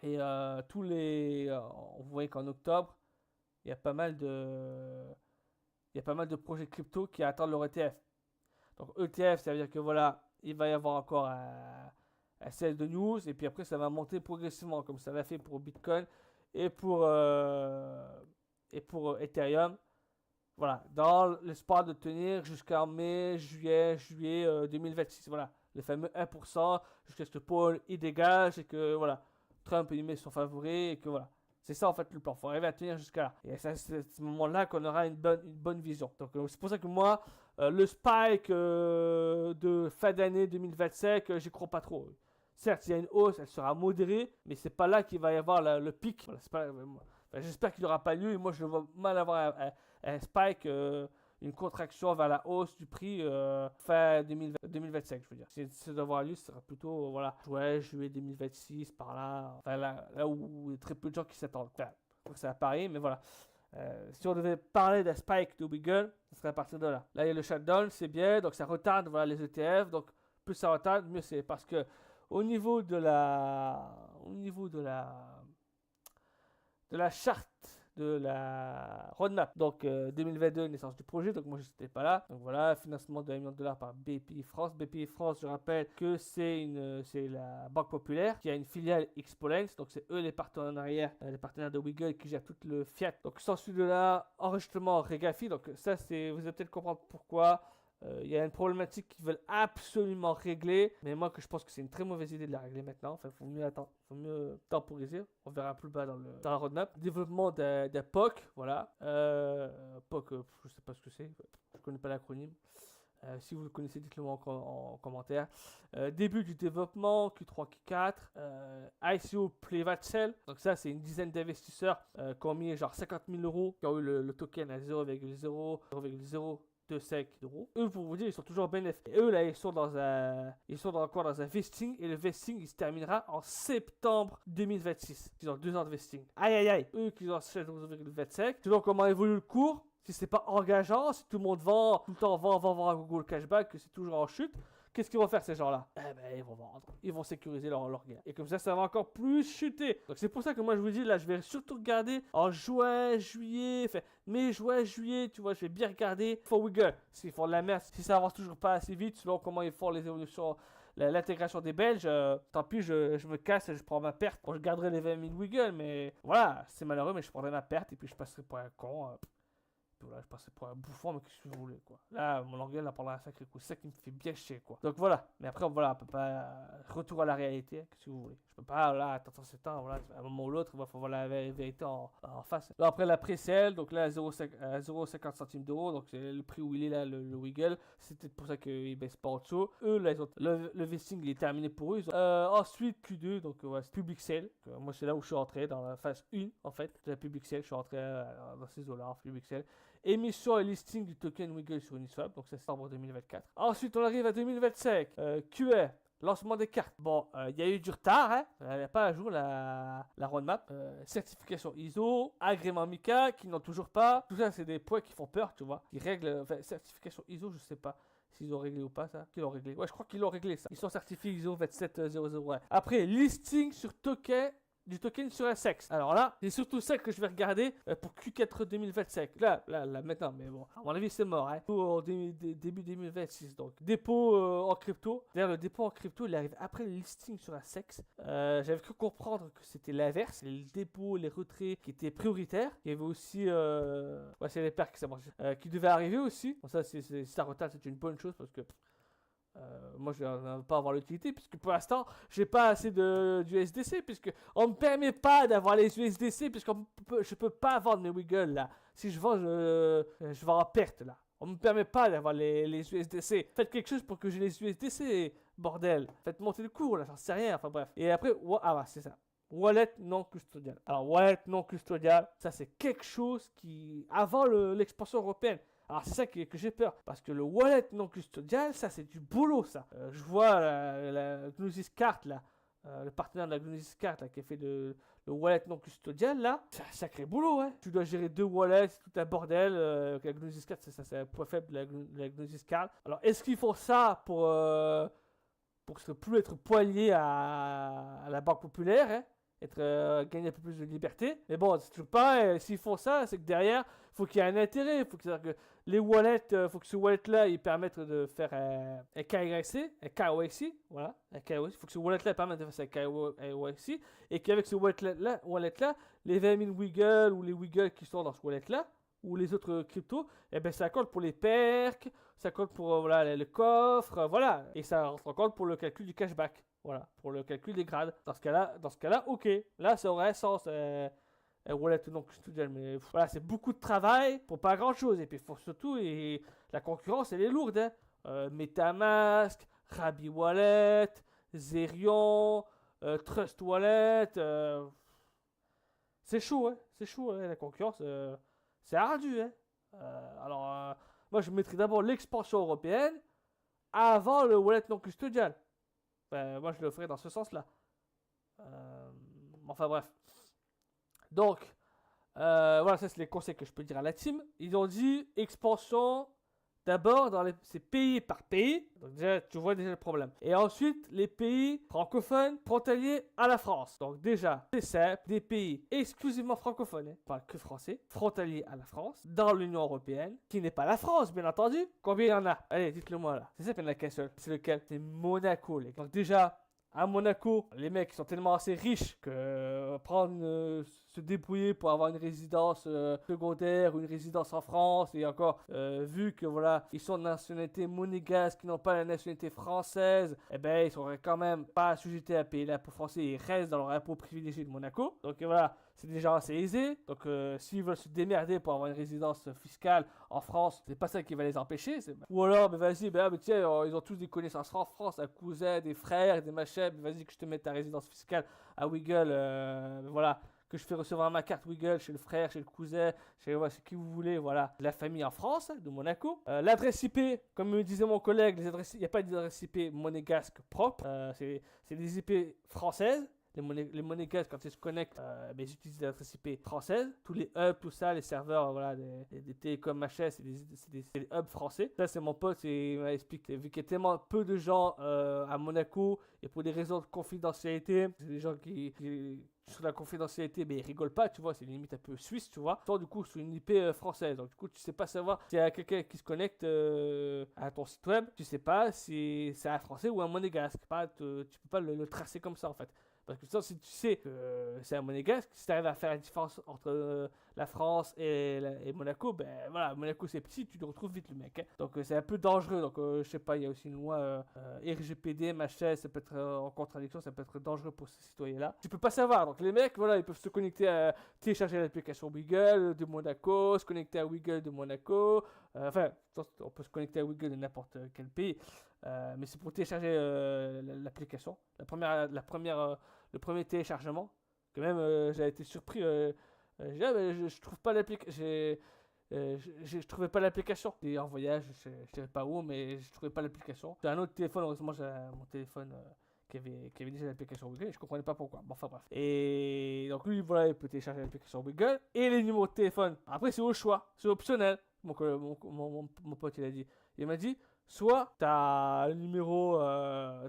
Et vous voyez qu'en octobre, il y a pas mal de projets crypto qui attendent leur ETF. Donc ETF, ça veut dire que voilà, il va y avoir encore un sell de news et puis après ça va monter progressivement comme ça l'a fait pour Bitcoin et pour Ethereum. Voilà, dans l'espoir de tenir jusqu'en mai, juillet 2026. Voilà, le fameux 1% jusqu'à ce que Paul y dégage et que voilà. Trump il met son favori et que voilà. C'est ça en fait le plan. Il faut arriver à tenir jusqu'à là. Et c'est à ce moment-là qu'on aura une bonne vision. Donc c'est pour ça que moi, le spike de fin d'année 2025, j'y crois pas trop. Certes, il y a une hausse, elle sera modérée, mais c'est pas là qu'il va y avoir le pic. Voilà, j'espère qu'il n'aura pas lieu et moi je vois mal avoir un spike. Une contraction vers la hausse du prix fin 2025, je veux dire. Si ça doit avoir lieu, ce sera plutôt, voilà, juillet 2026, par là. Enfin, là où il y a très peu de gens qui s'attendent. Enfin, je crois que c'est à Paris, mais voilà. Si on devait parler des spikes de Wiggle, ce serait à partir de là. Là, il y a le shutdown, c'est bien, donc ça retarde voilà, les ETF. Donc, plus ça retarde, mieux c'est. Parce que au niveau de la charte de la roadmap. Donc 2022, naissance du projet, donc moi je n'étais pas là. Donc voilà, financement de $1 million par BPI France. BPI France, je rappelle que c'est la Banque Populaire qui a une filiale Xpolens. Donc c'est eux les partenaires de Wiggle qui gèrent tout le fiat. Donc sans celui de là, enregistrement Regafi. Donc ça, vous allez peut-être comprendre pourquoi. Il y a une problématique qu'ils veulent absolument régler, mais moi que je pense que c'est une très mauvaise idée de la régler maintenant. Enfin, il faut mieux attendre, il faut mieux temporiser. On verra plus bas dans la roadmap. Développement de POC, voilà. POC, je sais pas ce que c'est, je connais pas l'acronyme. Si vous le connaissez, dites-le moi en commentaire. Début du développement, Q3, Q4. ICO Playvatcell. Donc ça, c'est une dizaine d'investisseurs qui ont mis genre 50 000 €, qui ont eu le token à 0,02 SEC d'euros. Eux, pour vous dire, ils sont toujours bénéfiques. Et eux, là, ils sont encore dans un vesting. Et le vesting, il se terminera en septembre 2026. Ils ont 2 ans de vesting. Aïe, aïe, aïe. Eux qui ont 7,25. Tu vois comment évolue le cours. Si c'est pas engageant, si tout le monde vend, tout le temps vend à Google Cashback, que c'est toujours en chute. Qu'est-ce qu'ils vont faire ces gens-là? Eh ben, ils vont vendre. Ils vont sécuriser leur gain. Et comme ça va encore plus chuter. Donc c'est pour ça que moi je vous dis, là, je vais surtout regarder en juin, juillet, mai, juin, juillet, tu vois, je vais bien regarder for Wiggle. S'ils font de la merde, si ça avance toujours pas assez vite, selon comment ils font les évolutions, l'intégration des Belges, tant pis, je me casse et je prends ma perte. Bon, je garderai les 20 000 Wiggle, mais voilà, c'est malheureux, mais je prendrai ma perte et puis je passerai pour un con. Voilà, je passais pour un bouffon, mais qu'est-ce que vous voulez, quoi. Là, mon orgueil, là, pendant un sacré coup, c'est ça qui me fait bien chier, quoi. Donc voilà, mais après, voilà, on peut pas. Retour à la réalité, qu'est-ce que vous voulez. Je peux pas, là, attendre 7 ans, voilà, à un moment ou l'autre, il faut voir la vérité en face. Là, après, la pré-sale, donc là, 0,50 centimes d'euros, donc c'est le prix où il est là, le Wiggle. C'est peut-être pour ça qu'il baisse pas en dessous. Eux, là, ils ont, le vesting, il est terminé pour eux. Ils ont, ensuite, Q2, donc ouais, c'est Public Sale. Moi, c'est là où je suis rentré, dans la phase 1, en fait, de la Public Sale. Je suis rentré dans ces eaux-là, en Public Sale. Émission et listing du token Wiggle sur Uniswap, donc c'est septembre 2024. Ensuite, on arrive à 2025. QA, lancement des cartes. Bon, il y a eu du retard, hein. Il n'y a pas à jour la roadmap. Certification ISO, agrément MICA, qui n'ont toujours pas. Tout ça, c'est des points qui font peur, tu vois. Qui règlent, enfin, certification ISO, je sais pas s'ils ont réglé ou pas ça. Qu'ils l'ont réglé. Ouais, je crois qu'ils l'ont réglé ça. Ils sont certifiés ISO 27001. Après, listing sur token. Du token sur SX. Alors là, c'est surtout ça que je vais regarder pour Q4 2025. Là, maintenant, mais bon, à mon avis, c'est mort. Hein. Au début 2026. Donc, dépôt en crypto. D'ailleurs, le dépôt en crypto, il arrive après le listing sur SX. J'avais cru comprendre que c'était l'inverse. Les dépôts, les retraits qui étaient prioritaires. Il y avait aussi. Ouais, c'est les perks qui ça marche. Qui devaient arriver aussi. Bon, ça, si ça retarde, c'est une bonne chose parce que. Moi je ne vais pas avoir l'utilité puisque pour l'instant j'ai pas assez d'USDC puisque on me permet pas d'avoir les USDC puisque je peux pas vendre mes Wiggle là. Si je vends je vends en perte là. On me permet pas d'avoir les USDC. Faites quelque chose pour que j'ai les USDC, bordel. Faites monter le cours là, j'en sais rien. Enfin bref. Et après c'est ça. Wallet non custodial. Alors wallet non custodial, ça c'est quelque chose qui avant l'expansion européenne. Alors c'est ça que j'ai peur, parce que le wallet non custodial, ça c'est du boulot ça. Je vois la Gnosis Card là, le partenaire de la Gnosis Card là, qui a fait le wallet non custodial là, c'est un sacré boulot hein. Tu dois gérer 2 wallets, c'est tout un bordel. La Gnosis Card, c'est un point faible de la Gnosis Card. Alors est-ce qu'ils font ça pour ne plus être poilier à la Banque Populaire hein, gagner un peu plus de liberté. Mais bon, c'est toujours pareil. S'ils font ça, c'est que derrière, il faut qu'il y ait un intérêt. Faut que les wallets, faut que ce wallet-là, il permette de faire un KYC, voilà, un KYC. Il faut que ce wallet-là permette de faire un KYC. Et qu'avec ce wallet-là, les 20 000 Wiggle ou les Wiggle qui sont dans ce wallet-là, ou les autres cryptos, eh ben ça compte pour les perks, ça compte pour voilà, le coffre, voilà. Et ça rentre en compte pour le calcul du cashback. Voilà, pour le calcul des grades. Dans ce cas-là, ok. Là, ça aurait un sens. Un wallet non custodial. Mais voilà, c'est beaucoup de travail pour pas grand-chose. Et puis, surtout, la concurrence, elle est lourde. Hein. MetaMask, Rabi Wallet, Zerion, Trust Wallet. C'est chaud, hein. C'est chaud, hein. La concurrence, c'est ardu. Hein. Alors, moi, je mettrais d'abord l'expansion européenne avant le wallet non custodial. Moi, je le ferai dans ce sens-là. Enfin, bref. Donc, Voilà, ça c'est les conseils que je peux dire à la team. Ils ont dit expansion d'abord c'est pays par pays. Donc déjà, tu vois déjà le problème. Et ensuite, les pays francophones frontaliers à la France. Donc déjà, c'est simple, des pays exclusivement francophones, hein, pas que français, frontaliers à la France, dans l'Union Européenne, qui n'est pas la France, bien entendu. Combien il y en a? Allez, dites-le moi là. C'est ça, il n'y en a qu'un seul. C'est lequel? C'est Monaco, les gars. Donc déjà, à Monaco, les mecs sont tellement assez riches que se débrouiller pour avoir une résidence secondaire ou une résidence en France, et encore vu que voilà, ils sont de nationalité monégasque, qui n'ont pas la nationalité française, eh ben ils sont quand même pas assujettés à payer l'impôt français, ils restent dans leur impôt privilégié de Monaco. Donc voilà, c'est déjà assez aisé. Donc s'ils veulent se démerder pour avoir une résidence fiscale en France, c'est pas ça qui va les empêcher. Ou alors, mais vas-y, mais tiens, ils ont tous des connaissances en France, un cousin, des frères, des machins, vas-y que je te mette ta résidence fiscale à Wiggle, voilà, que je fais recevoir ma carte Wiggle chez le frère, chez le cousin, chez qui vous voulez, voilà, la famille en France, de Monaco. L'adresse IP, comme me disait mon collègue, il n'y a pas d'adresse IP monégasque propre, c'est des IP françaises. Les monégasques, quand ils se connectent, ils utilisent des adresses IP françaises. Tous les hubs, tout ça, les serveurs, voilà, des télécoms machin, c'est des hubs français. Ça, c'est mon pote, il m'a expliqué. Vu qu'il y a tellement peu de gens à Monaco, et pour des raisons de confidentialité, c'est des gens qui sur la confidentialité, mais ils rigolent pas, tu vois, c'est limite un peu suisse, tu vois. Toi, du coup, sur une IP française, donc du coup, tu sais pas savoir s'il y a quelqu'un qui se connecte à ton site web, tu sais pas si c'est un français ou un monégasque. Tu peux pas le tracer comme ça, en fait. Parce que ça, si tu sais que c'est un monégasque, si tu arrives à faire la différence entre la France et Monaco, ben voilà, Monaco c'est petit, tu le retrouves vite le mec. Hein. Donc c'est un peu dangereux. Donc je sais pas, il y a aussi une loi RGPD, machin, ça peut être en contradiction, ça peut être dangereux pour ces citoyens-là. Tu peux pas savoir. Donc les mecs, voilà, ils peuvent se connecter à télécharger l'application Wiggle de Monaco, se connecter à Wiggle de Monaco. Enfin, on peut se connecter à Wiggle de n'importe quel pays. Mais c'est pour télécharger l'application. Le premier téléchargement, que même j'ai été surpris. Je trouve pas l'application. Je trouvais pas l'application. J'étais en voyage, je savais pas où, mais je trouvais pas l'application. J'ai un autre téléphone, heureusement j'ai mon téléphone qui avait déjà l'application Wiggle et je comprenais pas pourquoi. Bon, enfin bref. Et donc lui, voilà, il peut télécharger l'application Wiggle et les numéros de téléphone. Après, c'est au choix, c'est optionnel. Mon pote, il m'a dit, soit tu as le numéro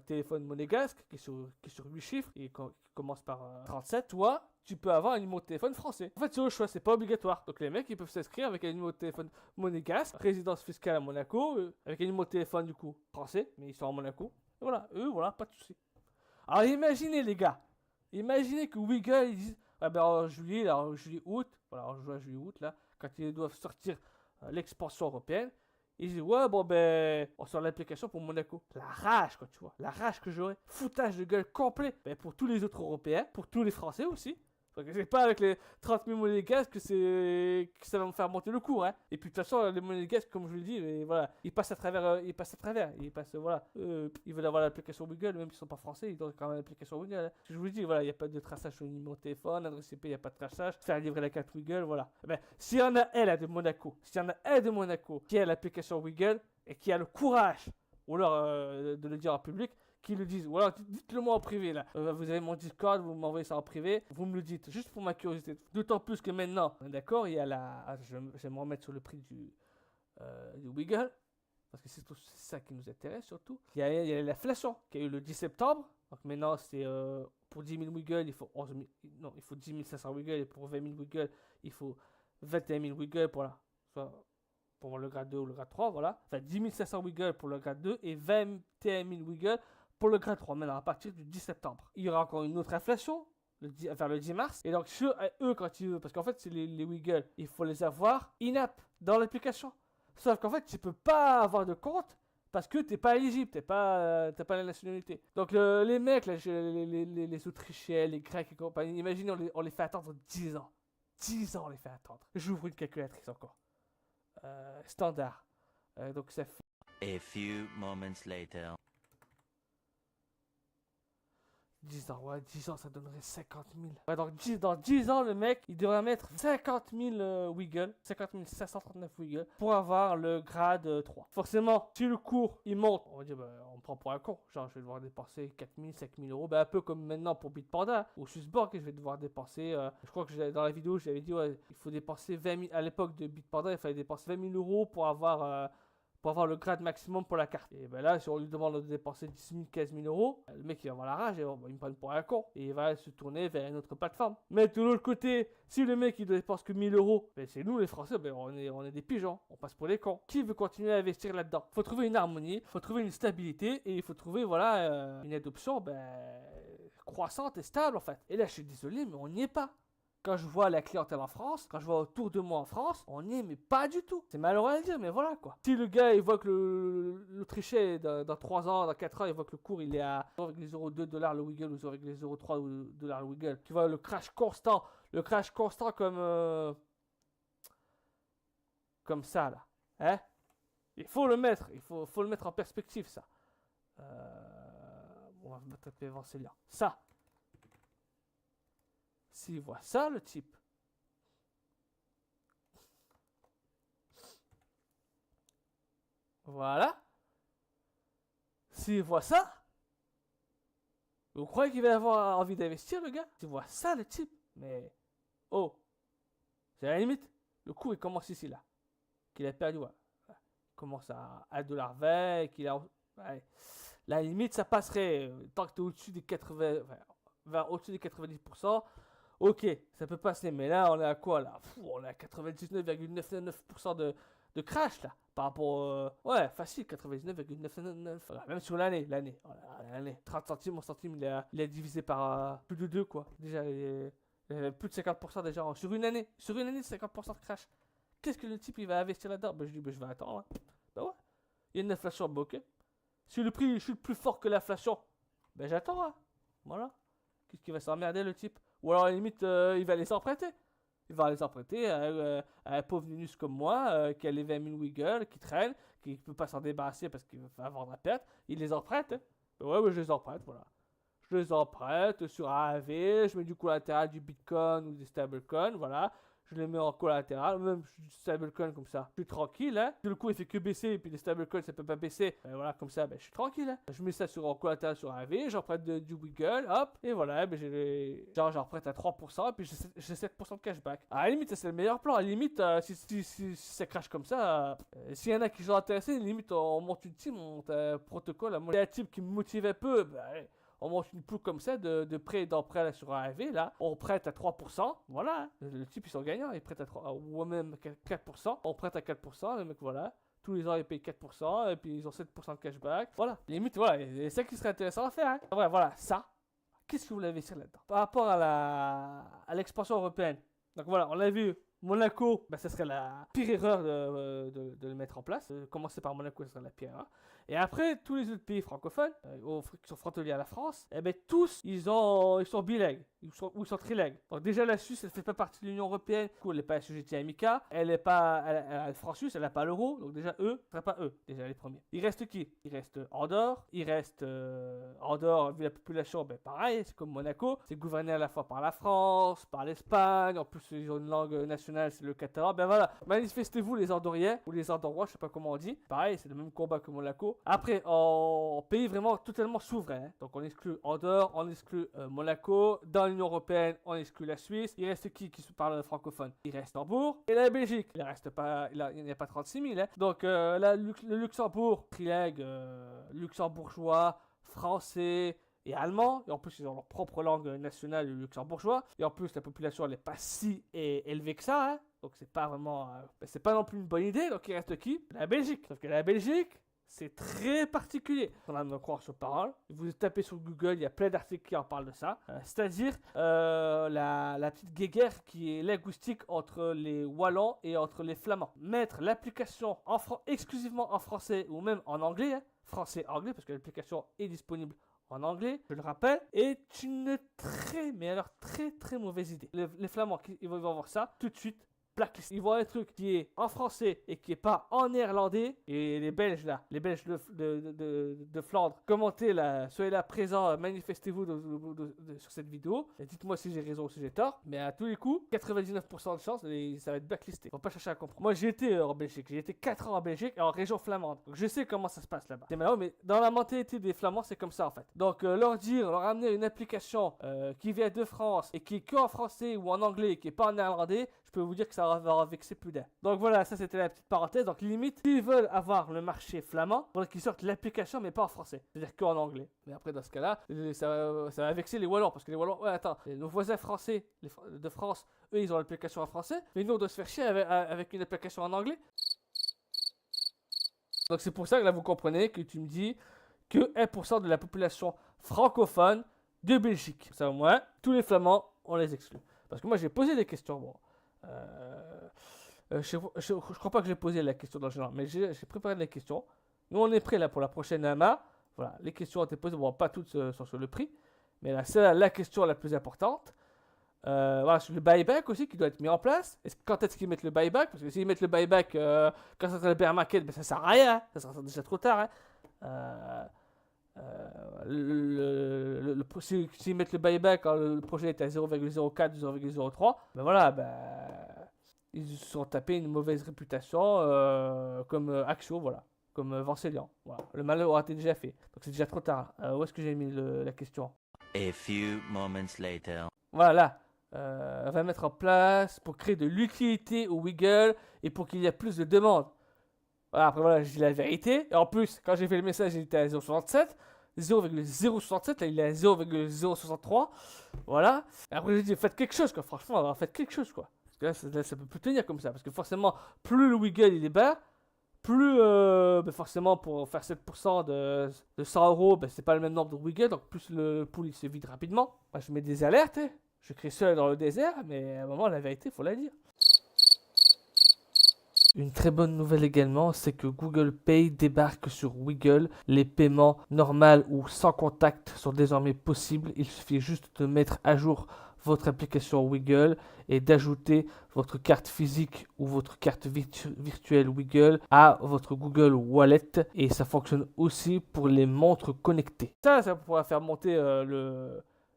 téléphone monégasque qui est sur 8 chiffres et qui commence par 37, soit tu peux avoir un numéro de téléphone français. En fait, c'est au choix, c'est pas obligatoire. Donc les mecs, ils peuvent s'inscrire avec un numéro de téléphone monégasque, résidence fiscale à Monaco, avec un numéro de téléphone du coup français, mais ils sont à Monaco. Et voilà, voilà, pas de soucis. Alors imaginez les gars, imaginez que Wiggle, ils disent, ah ben en juillet, août, voilà, en juin, juillet, août, là, quand ils doivent sortir l'expansion européenne, ils disent, ouais, bon ben, on sort l'application pour Monaco. La rage, quoi, tu vois, la rage que j'aurais, foutage de gueule complet, ben, pour tous les autres Européens, pour tous les Français aussi. C'est pas avec les 30 000 monégasques que ça va me faire monter le cours, hein. Et puis de toute façon, les monégasques, comme je vous l'ai dit, voilà, ils passent à travers, voilà, ils veulent avoir l'application Google, même s'ils sont pas français, ils ont quand même l'application Google. Hein. Je vous le dis, voilà, il n'y a pas de traçage sur le numéro de téléphone, l'adresse IP, il n'y a pas de traçage, faire livrer la carte Google, voilà. Ben, s'il y en a un de Monaco, qui a l'application Google et qui a le courage, ou alors de le dire en public, qui le disent, ou alors dites-le moi en privé là. Vous avez mon Discord, vous m'envoyez ça en privé, vous me le dites, juste pour ma curiosité. D'autant plus que maintenant, d'accord, il y a je vais me remettre sur le prix du Wiggle, parce que c'est ça qui nous intéresse surtout. Il y a l'inflation qui a eu le 10 septembre, donc maintenant c'est pour 10 000 Wiggle, il faut 10 500 Wiggle, et pour 20 000 Wiggle, il faut 21 000 Wiggle pour le grade 2 ou le grade 3, voilà. Enfin, 10 500 Wiggle pour le grade 2 et 21 000 Wiggle pour le grade 3, maintenant à partir du 10 septembre. Il y aura encore une autre inflation vers le 10 mars. Et donc, eux, quand ils veulent, parce qu'en fait, c'est les Wiggle, il faut les avoir in-app dans l'application. Sauf qu'en fait, tu peux pas avoir de compte parce que t'es pas éligible, t'as pas la nationalité. Donc, les mecs, là, les Autrichiens, les Grecs et compagnie, imagine, on les fait attendre 10 ans. 10 ans, on les fait attendre. J'ouvre une calculatrice encore. Standard. Donc, ça fait. A few moments later. 10 ans, ouais, 10 ans, ça donnerait 50 000. Ouais, donc dans 10 ans, le mec, il devrait mettre 50 000 Wiggle, 50 539 Wiggle, pour avoir le grade 3. Forcément, si le cours, il monte, on va dire, on prend pour un con. Genre, je vais devoir dépenser 4000, 5000 euros. Ben, un peu comme maintenant pour Bitpanda ou Swissborg, je vais devoir dépenser. Je crois que dans la vidéo, j'avais dit, ouais, il faut dépenser 20 000. À l'époque de Bitpanda, il fallait dépenser 20 000 euros pour avoir le grade maximum pour la carte. Et ben là, si on lui demande de dépenser 10 000, 15 000 euros, le mec il va avoir la rage et il me prend pour un con. Et il va se tourner vers une autre plateforme. Mais de l'autre côté, si le mec il ne dépense que 1000 euros, ben c'est nous les Français, ben on est des pigeons. On passe pour des cons. Qui veut continuer à investir là-dedans? Il faut trouver une harmonie, il faut trouver une stabilité et il faut trouver voilà, une adoption croissante et stable en fait. Et là, je suis désolé, mais on n'y est pas. Quand je vois la clientèle en France, quand je vois autour de moi en France, on n'y est, mais pas du tout. C'est malheureux à dire, mais voilà quoi. Si le gars, il voit que l'Autrichien, dans 3 ans, dans 4 ans, il voit que le cours, il est à 0,02$ le Wiggle ou 0,03$ le Wiggle, tu vois le crash constant comme ça là. Hein? Il faut le mettre, faut le mettre en perspective ça. On va mettre avancer là. Ça. S'il voit ça, le type. Voilà. S'il voit ça, vous croyez qu'il va avoir envie d'investir, le gars? S'il voit ça, le type. Mais, oh, c'est à la limite. Le coup, il commence ici, là. Qu'il a perdu, ouais. Il commence à 1,20$, qu'il a... Ouais. La limite, ça passerait. Tant que tu es au-dessus des 80... Enfin, au-dessus des 90%, ok, ça peut passer, mais là, on est à quoi là? On est à 99,99% de crash là. Par rapport. Ouais, facile, 99,999. Voilà, même sur l'année. Voilà, 30 centimes, mon centime, il a divisé par plus de 2 quoi. Déjà, il y a plus de 50% déjà sur une année. Sur une année, 50% de crash. Qu'est-ce que le type il va investir là-dedans? Ben, je dis, ben, je vais attendre. Hein. Ben ouais. Il y a une inflation, ben ok. Si le prix chute plus fort que l'inflation, ben j'attends. Hein. Voilà. Qu'est-ce qu'il va s'emmerder le type? Ou alors à la limite, il va les emprunter. Il va les emprunter à un pauvre Ninus comme moi, qui a les 20 000 Wiggle, qui traîne, qui ne peut pas s'en débarrasser parce qu'il va vendre à perte. Il les emprunte. Hein. Ouais, je les emprunte, voilà. Je les emprunte sur AAV, je mets du collatéral du Bitcoin ou des stablecoins, voilà. Je les mets en collatéral, même du stablecoin comme ça. Je suis tranquille, hein. Si le cours il fait que baisser et puis les stablecoins ça peut pas baisser, ben voilà, comme ça, ben je suis tranquille, hein. Je mets ça en collatéral sur AV, j'emprunte du Wiggle, hop, et voilà, ben j'emprunte à 3% et puis j'ai 7% de cashback. À la limite, ça c'est le meilleur plan. À la limite, si ça crache comme ça, s'il y en a qui sont intéressés, à la limite, on monte une team, on monte un protocole. Moi, il y a un type qui me motive un peu, ben, on monte une poule comme ça de prêt et d'emprunt sur AV, là. On prête à 3%, voilà. Le type, ils sont gagnants, ils prêtent à 3%, ou même 4%. On prête à 4%, le mec, voilà. Tous les ans, ils payent 4%, et puis ils ont 7% de cashback. Voilà. Limite, voilà, c'est ça qui serait intéressant à faire, hein. Ouais, voilà, ça. Qu'est-ce que vous voulez investir là-dedans? Par rapport à l'expansion européenne. Donc voilà, on l'a vu. Monaco, bah, ça serait la pire erreur de le mettre en place. Commencer par Monaco, ça serait la pire erreur. Et après, tous les autres pays francophones, qui sont frontaliers à la France, eh ben, tous, ils sont bilingues, ou ils sont trilingues. Donc déjà, la Suisse, elle ne fait pas partie de l'Union Européenne. Du coup, elle n'est pas assujettie à MICA. Elle n'est pas, elle franc-suisse, elle n'a pas l'euro. Donc déjà, eux, ce ne serait pas eux, déjà les premiers. Il reste qui? Il reste Andorre. Il reste Andorre, vu la population, ben pareil, c'est comme Monaco. C'est gouverné à la fois par la France, par l'Espagne. En plus, ils ont une langue nationale, c'est le catalan. Ben voilà, manifestez-vous les Andoriens, ou les Andorrois, je sais pas comment on dit. Pareil, c'est le même combat que Monaco. Après, en pays vraiment totalement souverain, hein. Donc on exclut Andorre, on exclut Monaco. Dans l'Union Européenne, on exclut la Suisse. Il reste qui se parle francophone? Il reste Hambourg et la Belgique. Il reste pas, il n'y a pas 36 000. Hein. Donc là, le Luxembourg, trilingue, luxembourgeois, français et allemand. Et en plus, ils ont leur propre langue nationale, le luxembourgeois. Et en plus, la population, elle n'est pas si élevée que ça. Hein. Donc c'est pas vraiment, c'est pas non plus une bonne idée. Donc il reste qui? La Belgique. Sauf que la Belgique, c'est très particulier. On a me croire sur parole. Vous tapez sur Google, il y a plein d'articles qui en parlent de ça. C'est-à-dire la petite guéguerre qui est linguistique entre les Wallons et entre les Flamands. Mettre l'application exclusivement en français ou même en anglais, hein, français-anglais, parce que l'application est disponible en anglais, je le rappelle, est une très, mais alors très très mauvaise idée. Les Flamands, ils vont voir ça tout de suite. blacklisté. Ils voient un truc qui est en français et qui est pas en néerlandais. Et les Belges là, les Belges de Flandre, commentez là, soyez là présents, manifestez-vous sur cette vidéo. Et dites-moi si j'ai raison ou si j'ai tort. Mais à tous les coups, 99% de chance, ça va être blacklisté. Faut pas chercher à comprendre. Moi j'ai été en Belgique, j'ai été 4 ans en Belgique et en région flamande. Donc je sais comment ça se passe là-bas. Mais dans la mentalité des Flamands, c'est comme ça en fait. Donc leur amener une application qui vient de France et qui est que en français ou en anglais et qui est pas en néerlandais, je peux vous dire que ça va vexer plus d'un. Donc voilà, ça c'était la petite parenthèse. Donc limite, s'ils veulent avoir le marché flamand, il faudrait qu'ils sortent l'application mais pas en français, c'est-à-dire qu'en anglais. Mais après dans ce cas-là, ça va vexer les Wallons parce que les Wallons, ouais attends, nos voisins français de France, eux ils ont l'application en français, mais nous on doit se faire chier avec une application en anglais. Donc c'est pour ça que là vous comprenez que tu me dis que 1% de la population francophone de Belgique. Ça au moins, tous les Flamands, on les exclut. Parce que moi j'ai posé des questions, bon. Je crois pas que j'ai posé la question dans le général, mais j'ai préparé des questions. Nous on est prêts là pour la prochaine AMA. Voilà, les questions ont été posées, bon pas toutes sont sur le prix, mais là c'est la question la plus importante. Voilà, sur le buyback aussi qui doit être mis en place. Quand est-ce qu'ils mettent le buyback? Parce que s'ils mettent le buyback quand ça sera le bear market, ben ça sert à rien, ça sera déjà trop tard. S'ils mettent le buyback quand le projet est à 0,04, 0,03, ben voilà, ils se sont tapés une mauvaise réputation comme Axio, voilà, comme Vancelian. Voilà. Le malheur aura été déjà fait, donc c'est déjà trop tard. Où est-ce que j'ai mis la question? A few moments later. Voilà, là. On va mettre en place pour créer de l'utilité au Wiggle et pour qu'il y ait plus de demandes. Voilà, après voilà, je dis la vérité. Et en plus, quand j'ai fait le message, il était à 0,67. 0,067, là il est à 0,063. Voilà. Et après j'ai dit, faites quelque chose quoi, franchement, faites quelque chose quoi. Parce que là, ça peut plus tenir comme ça. Parce que forcément, plus le Wiggle il est bas, plus forcément pour faire 7% de 100 euros, c'est pas le même nombre de Wiggle, donc plus le pool il se vide rapidement. Moi je mets des alertes, hein. Je crie seul dans le désert, mais à un moment, la vérité, il faut la dire. Une très bonne nouvelle également, c'est que Google Pay débarque sur Wiggle. Les paiements normaux ou sans contact sont désormais possibles. Il suffit juste de mettre à jour votre application Wiggle et d'ajouter votre carte physique ou votre carte virtuelle Wiggle à votre Google Wallet. Et ça fonctionne aussi pour les montres connectées. Ça pourra faire monter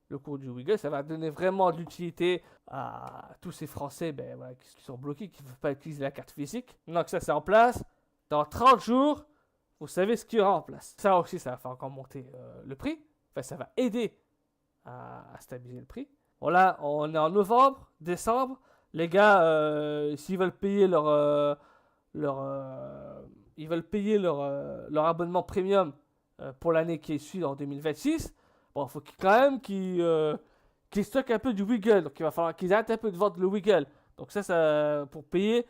le cours du Wiggle, ça va donner vraiment de l'utilité à tous ces Français voilà, qui sont bloqués, qui ne veulent pas utiliser la carte physique. Donc ça c'est en place. Dans 30 jours, vous savez ce qu'il y aura en place. Ça aussi, ça va faire encore monter le prix. Enfin, ça va aider à stabiliser le prix. Bon là, on est en novembre, décembre. Les gars, s'ils veulent payer leur abonnement premium pour l'année qui suit en 2026, bon, il faut quand même qu'ils stockent un peu du Wiggle. Donc, il va falloir qu'ils arrêtent un peu de vendre le Wiggle. Donc, ça pour payer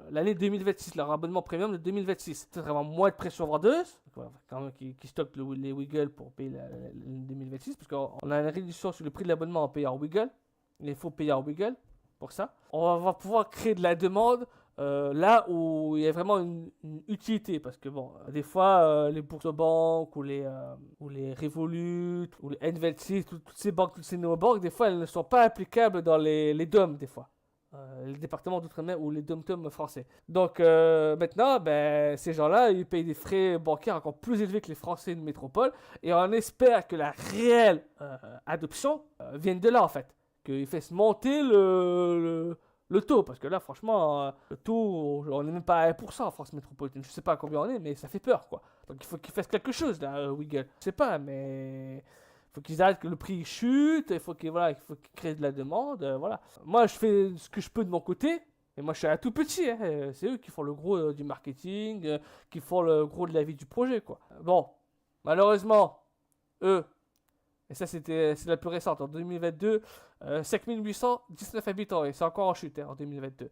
l'année 2026, leur abonnement premium de 2026. C'est vraiment moins de pression vendeuse. Donc, il va quand même qu'ils stockent les Wiggle pour payer l'année 2026. Parce qu'on a une réduction sur le prix de l'abonnement en payant en Wiggle. Il faut payer en Wiggle pour ça. On va pouvoir créer de la demande là où il y a vraiment une utilité, parce que bon, des fois les bourses de banque ou les Revolut ou les N26, toutes ces banques, toutes ces néobanques, des fois elles ne sont pas applicables dans les DOM des fois. Les départements d'outre-mer ou les DOM-TOM français. Donc maintenant, ces gens-là, ils payent des frais bancaires encore plus élevés que les Français de métropole, et on espère que la réelle adoption vienne de là en fait, qu'ils fassent monter le taux, parce que là franchement le taux, on n'est même pas à 1% en France métropolitaine, je sais pas à combien on est, mais ça fait peur quoi. Donc il faut qu'ils fassent quelque chose là, Wiggle, je sais pas, mais il faut qu'ils arrêtent que le prix chute, il faut qu'ils créent de la demande, voilà. Moi je fais ce que je peux de mon côté, et moi je suis un tout petit, hein. C'est eux qui font le gros du marketing, qui font le gros de la vie du projet quoi. Bon, malheureusement eux, et ça c'est la plus récente, en 2022, 5819 habitants, et c'est encore en chute en 2022.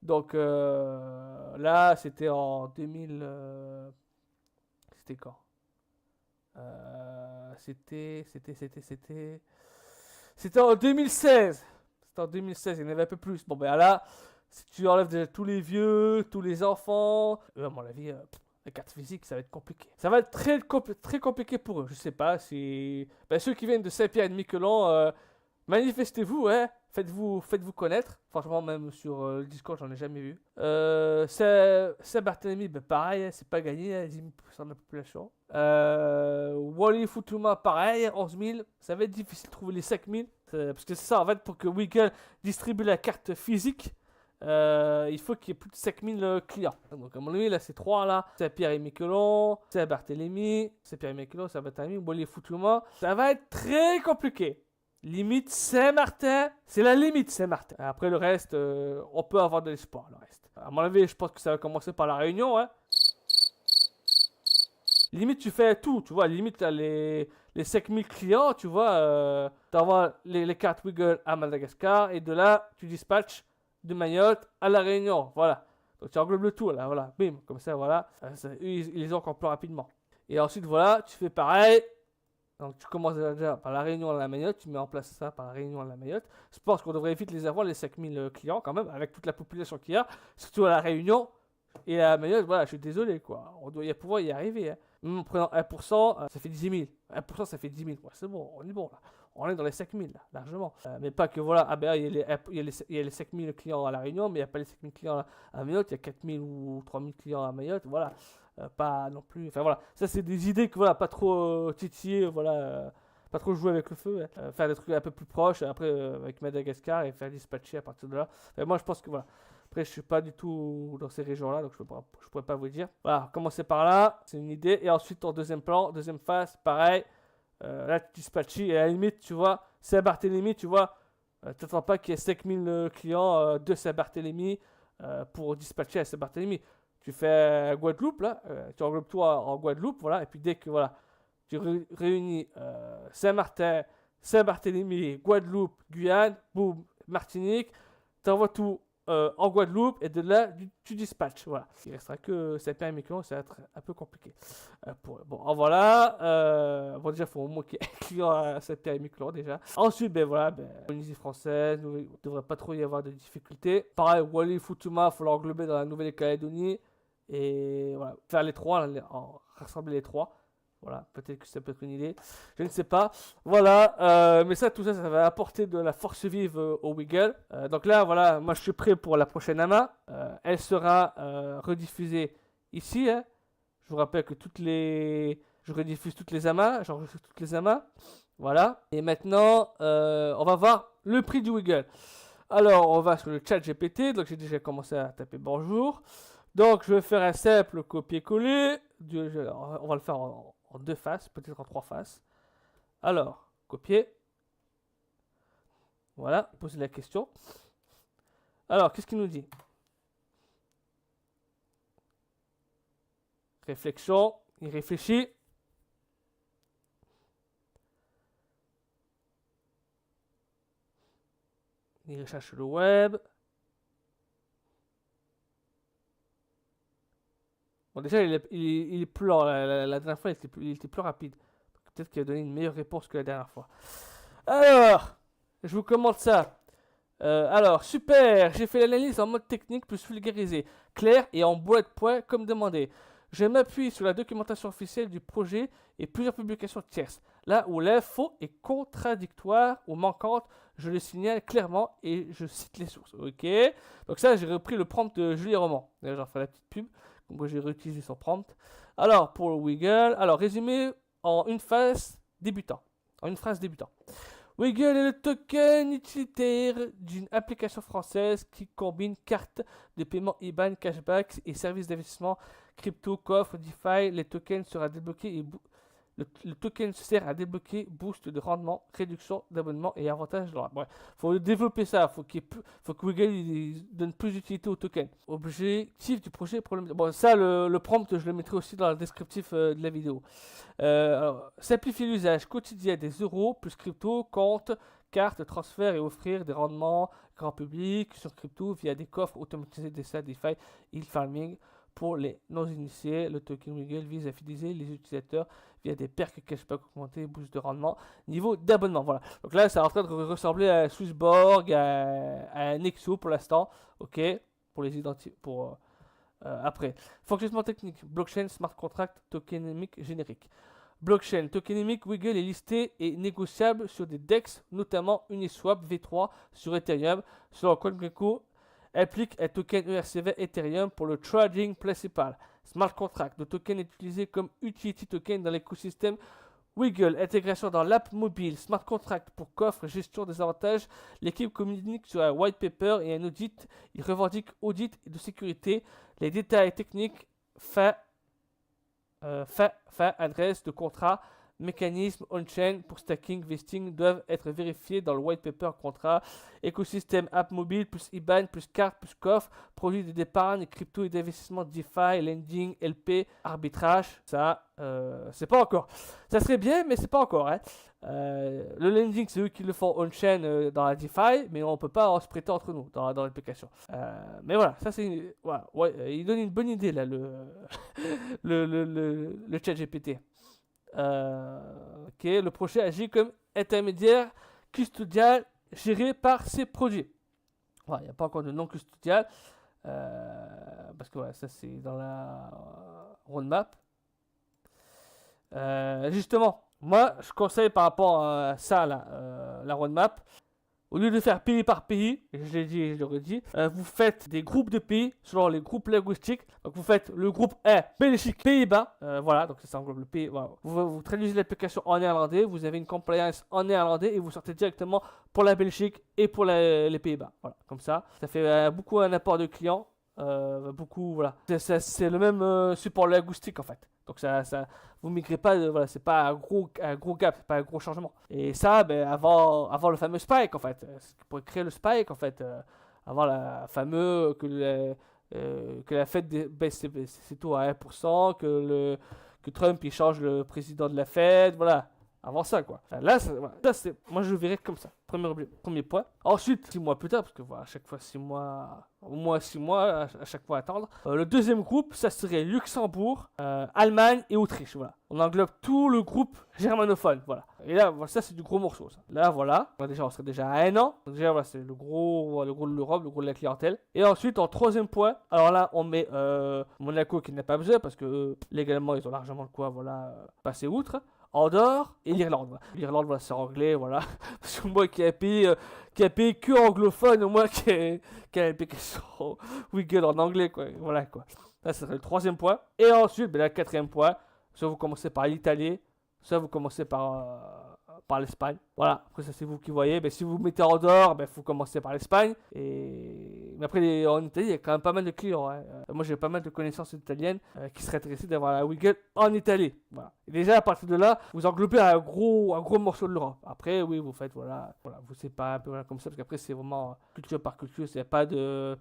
Donc là, c'était en 2000... c'était quand C'était en 2016. C'était en 2016, il y en avait un peu plus. Bon ben là, si tu enlèves déjà tous les vieux, tous les enfants, à mon avis... la carte physique, ça va être compliqué. Ça va être très compliqué pour eux. Je sais pas si... ceux qui viennent de Saint-Pierre et de Miquelon, manifestez-vous, hein. faites-vous connaître. Franchement, même sur le Discord, j'en ai jamais vu. C'est Barthélemy, ben pareil, c'est pas gagné, hein, 10% de la population. Wally Futuma, pareil, 11 000. Ça va être difficile de trouver les 5 000. Parce que c'est ça, en fait, pour que Wiggle distribue la carte physique, il faut qu'il y ait plus de 5 000 clients. Donc, à mon avis, là, c'est 3 là. C'est Pierre et Miquelon, c'est Barthélemy, c'est Pierre et Miquelon, c'est Barthélemy, Wally Futuma. Ça va être très compliqué. Limite Saint-Martin, c'est la limite Saint-Martin. Après le reste, on peut avoir de l'espoir. Le reste. À mon avis, je pense que ça va commencer par la Réunion. Hein. Limite, tu fais tout, tu vois. Limite, t'as les 5000 clients, tu vois. Tu envoies les cartes Wiggle à Madagascar et de là, tu dispatches de Mayotte à la Réunion. Voilà. Donc tu englobes le tout là, voilà. Bim, comme ça, voilà. Eux, ils les ont encore plus rapidement. Et ensuite, voilà, tu fais pareil. Donc tu commences déjà par la Réunion à la Mayotte, tu mets en place ça par la Réunion à la Mayotte. Je pense qu'on devrait vite les avoir, les 5000 clients quand même, avec toute la population qu'il y a, surtout à la Réunion et à la Mayotte, voilà, je suis désolé quoi, on doit pouvoir y arriver. Hein. Même en prenant 1%, ça fait 10 000. 1% ça fait 10 000, ouais, c'est bon, on est bon là. On est dans les 5000 là, largement. Mais pas que voilà, ah ben il y a les 5000 clients à la Réunion, mais il n'y a pas les 5000 clients à Mayotte, il y a 4000 ou 3000 clients à Mayotte, voilà. Pas non plus. Enfin voilà, ça c'est des idées que voilà, pas trop titiller, voilà, pas trop jouer avec le feu, hein. Faire des trucs un peu plus proches, après avec Madagascar et faire dispatcher à partir de là. Enfin, moi je pense que voilà. Après je suis pas du tout dans ces régions-là, donc je pourrais pas vous dire. Voilà, commencer par là, c'est une idée. Et ensuite en deuxième plan, deuxième phase, pareil. Là tu dispatches et à la limite, tu vois, c'est à Barthélemy, tu vois. T'attends pas qu'il y ait 5000 clients de Saint-Barthélemy pour dispatcher à Saint-Barthélemy. Tu fais Guadeloupe, là, tu englobes tout en Guadeloupe, voilà, et puis dès que voilà, tu réunis Saint-Martin, Saint-Barthélemy, Guadeloupe, Guyane, boum, Martinique, tu envoies tout en Guadeloupe, et de là, tu dispatches, voilà. Il restera que Saint-Pierre et Miquelon, ça va être un peu compliqué. Bon, voilà, bon, déjà, il faut au moins qu'il y ait un client à Saint-Pierre et Miquelon, déjà. Ensuite, ben voilà, Polynésie française, il ne devrait pas trop y avoir de difficultés. Pareil, Wally Futuma, il faut l'englober dans la Nouvelle-Calédonie. Et voilà, faire les trois, rassembler les trois. Voilà, peut-être que ça peut être une idée. Je ne sais pas. Voilà, mais ça, tout ça, ça va apporter de la force vive au Wiggle. Donc là, voilà, moi je suis prêt pour la prochaine AMA. Elle sera rediffusée ici. Hein. Je vous rappelle que je rediffuse toutes les AMA. J'enregistre toutes les AMA. Voilà. Et maintenant, on va voir le prix du Wiggle. Alors, on va sur le chat GPT. Donc j'ai déjà commencé à taper bonjour. Donc, je vais faire un simple copier-coller. On va le faire en 2 faces, peut-être en 3 faces. Alors, copier. Voilà, poser la question. Alors, qu'est-ce qu'il nous dit? Réflexion. Il réfléchit. Il recherche le web. Bon, déjà, il est plus lent. La dernière fois, il était plus rapide. Peut-être qu'il a donné une meilleure réponse que la dernière fois. Alors, je vous commente ça. Alors, super. J'ai fait l'analyse en mode technique plus vulgarisé, clair et en bullet point comme demandé. Je m'appuie sur la documentation officielle du projet et plusieurs publications tierces. Là où l'info est contradictoire ou manquante, je le signale clairement et je cite les sources. Ok. Donc ça, j'ai repris le prompt de Julie Roman. D'ailleurs, j'en fais la petite pub. Donc j'ai réutilisé son prompt. Alors, pour le Wiggle, alors résumé en une phrase débutant. Wiggle est le token utilitaire d'une application française qui combine cartes de paiement IBAN, cashback et services d'investissement crypto, coffre, DeFi. Les tokens sera débloqué et le token sert à débloquer boost de rendement, réduction d'abonnement et avantage de Bref, faut développer ça, faut que Wiggle il donne plus d'utilité au token. Objectif du projet pour le... Bon, ça, le prompt, je le mettrai aussi dans le descriptif de la vidéo. Alors, simplifier l'usage quotidien des euros plus crypto, compte, carte, transfert et offrir des rendements grand public sur crypto via des coffres automatisés des sites DeFi, yield farming. Pour les non-initiés, le token Wiggle vise à fidéliser les utilisateurs via des perks cashback augmentés, boost de rendement, niveau d'abonnement. Voilà. Donc là, ça est en train de ressembler à Swissborg, à un Nexo pour l'instant. Ok. Pour les identifier. Après. Fonctionnement technique. Blockchain, smart contract, tokenomique générique. blockchain tokenomique, Wiggle est listé et négociable sur des DEX, notamment Uniswap V3 sur Ethereum. Selon CoinGecko, applique un token ERC20 Ethereum pour le trading principal. Smart contract, le token est utilisé comme utility token dans l'écosystème Wiggle, intégration dans l'app mobile, smart contract pour coffre, gestion des avantages. L'équipe communique sur un white paper et un audit. Il revendique audit de sécurité. Les détails techniques, fin, adresse de contrat, mécanisme on-chain pour stacking, vesting doivent être vérifiés dans le white paper contrat. Écosystème app mobile plus IBAN plus carte plus coffre, produits d'épargne, crypto et d'investissement DeFi, lending, LP, arbitrage. Ça, c'est pas encore. Ça serait bien, mais c'est pas encore. Hein. Le lending, c'est eux qui le font on-chain dans la DeFi, mais on peut pas en se prêter entre nous dans l'application. Mais voilà, ça c'est. Voilà, ouais, il donne une bonne idée là, le chat GPT. Ok, le projet agit comme intermédiaire custodial géré par ses produits. Il n'y a pas encore de nom custodial parce que ça c'est dans la roadmap. Justement, moi je conseille par rapport à ça la roadmap. Au lieu de faire pays par pays, et je l'ai dit et je le redis, vous faites des groupes de pays selon les groupes linguistiques. Donc vous faites le groupe 1, Belgique, Pays-Bas. Voilà, donc ça englobe le pays. Voilà. Vous traduisez l'application en néerlandais, vous avez une compliance en néerlandais et vous sortez directement pour la Belgique et pour les Pays-Bas. Voilà, comme ça. Ça fait beaucoup un apport de clients. Beaucoup, voilà. C'est le même support linguistique en fait. Donc vous migrez pas, voilà, c'est pas un gros gap, c'est pas un gros changement. Et ça, avant le fameux spike en fait, pour créer le spike en fait, avant la fameux que la Fed baisse ses taux à 1%, que Trump il change le président de la Fed, voilà. Avant ça, quoi. Là, moi, je le verrais comme ça. Premier point. Ensuite, 6 mois plus tard, parce que voilà, à chaque fois 6 mois, au moins 6 mois, à chaque fois attendre. Le deuxième groupe, ça serait Luxembourg, Allemagne et Autriche. Voilà. On englobe tout le groupe germanophone. Voilà. Et là, ça, c'est du gros morceau. Ça. Là, voilà. On serait déjà à 1 an. Donc, déjà, voilà, c'est le gros de l'Europe, le gros de la clientèle. Et ensuite, en troisième point, alors là, on met Monaco qui n'a pas besoin, parce que légalement, ils ont largement de quoi passer outre. Andorre et l'Irlande. Voilà. L'Irlande, voilà, c'est anglais, voilà. Parce que moi qui ai payé que anglophone, moi qui ai l'application Wiggle en anglais, quoi. Voilà, quoi. Ça serait le troisième point. Et ensuite, le quatrième point, soit vous commencez par l'Italie, soit vous commencez par l'Espagne. Voilà, après ça c'est vous qui voyez. Si vous mettez Andorre, il faut commencer par l'Espagne. Mais après, en Italie, il y a quand même pas mal de clients. Hein. Moi, j'ai pas mal de connaissances italiennes qui seraient intéressées d'avoir la Wiggle en Italie. Voilà. Et déjà, à partir de là, vous englobez un gros morceau de l'Europe. Après, oui, vous faites, vous séparez un peu comme ça, parce qu'après, c'est vraiment culture par culture. Il n'y a pas de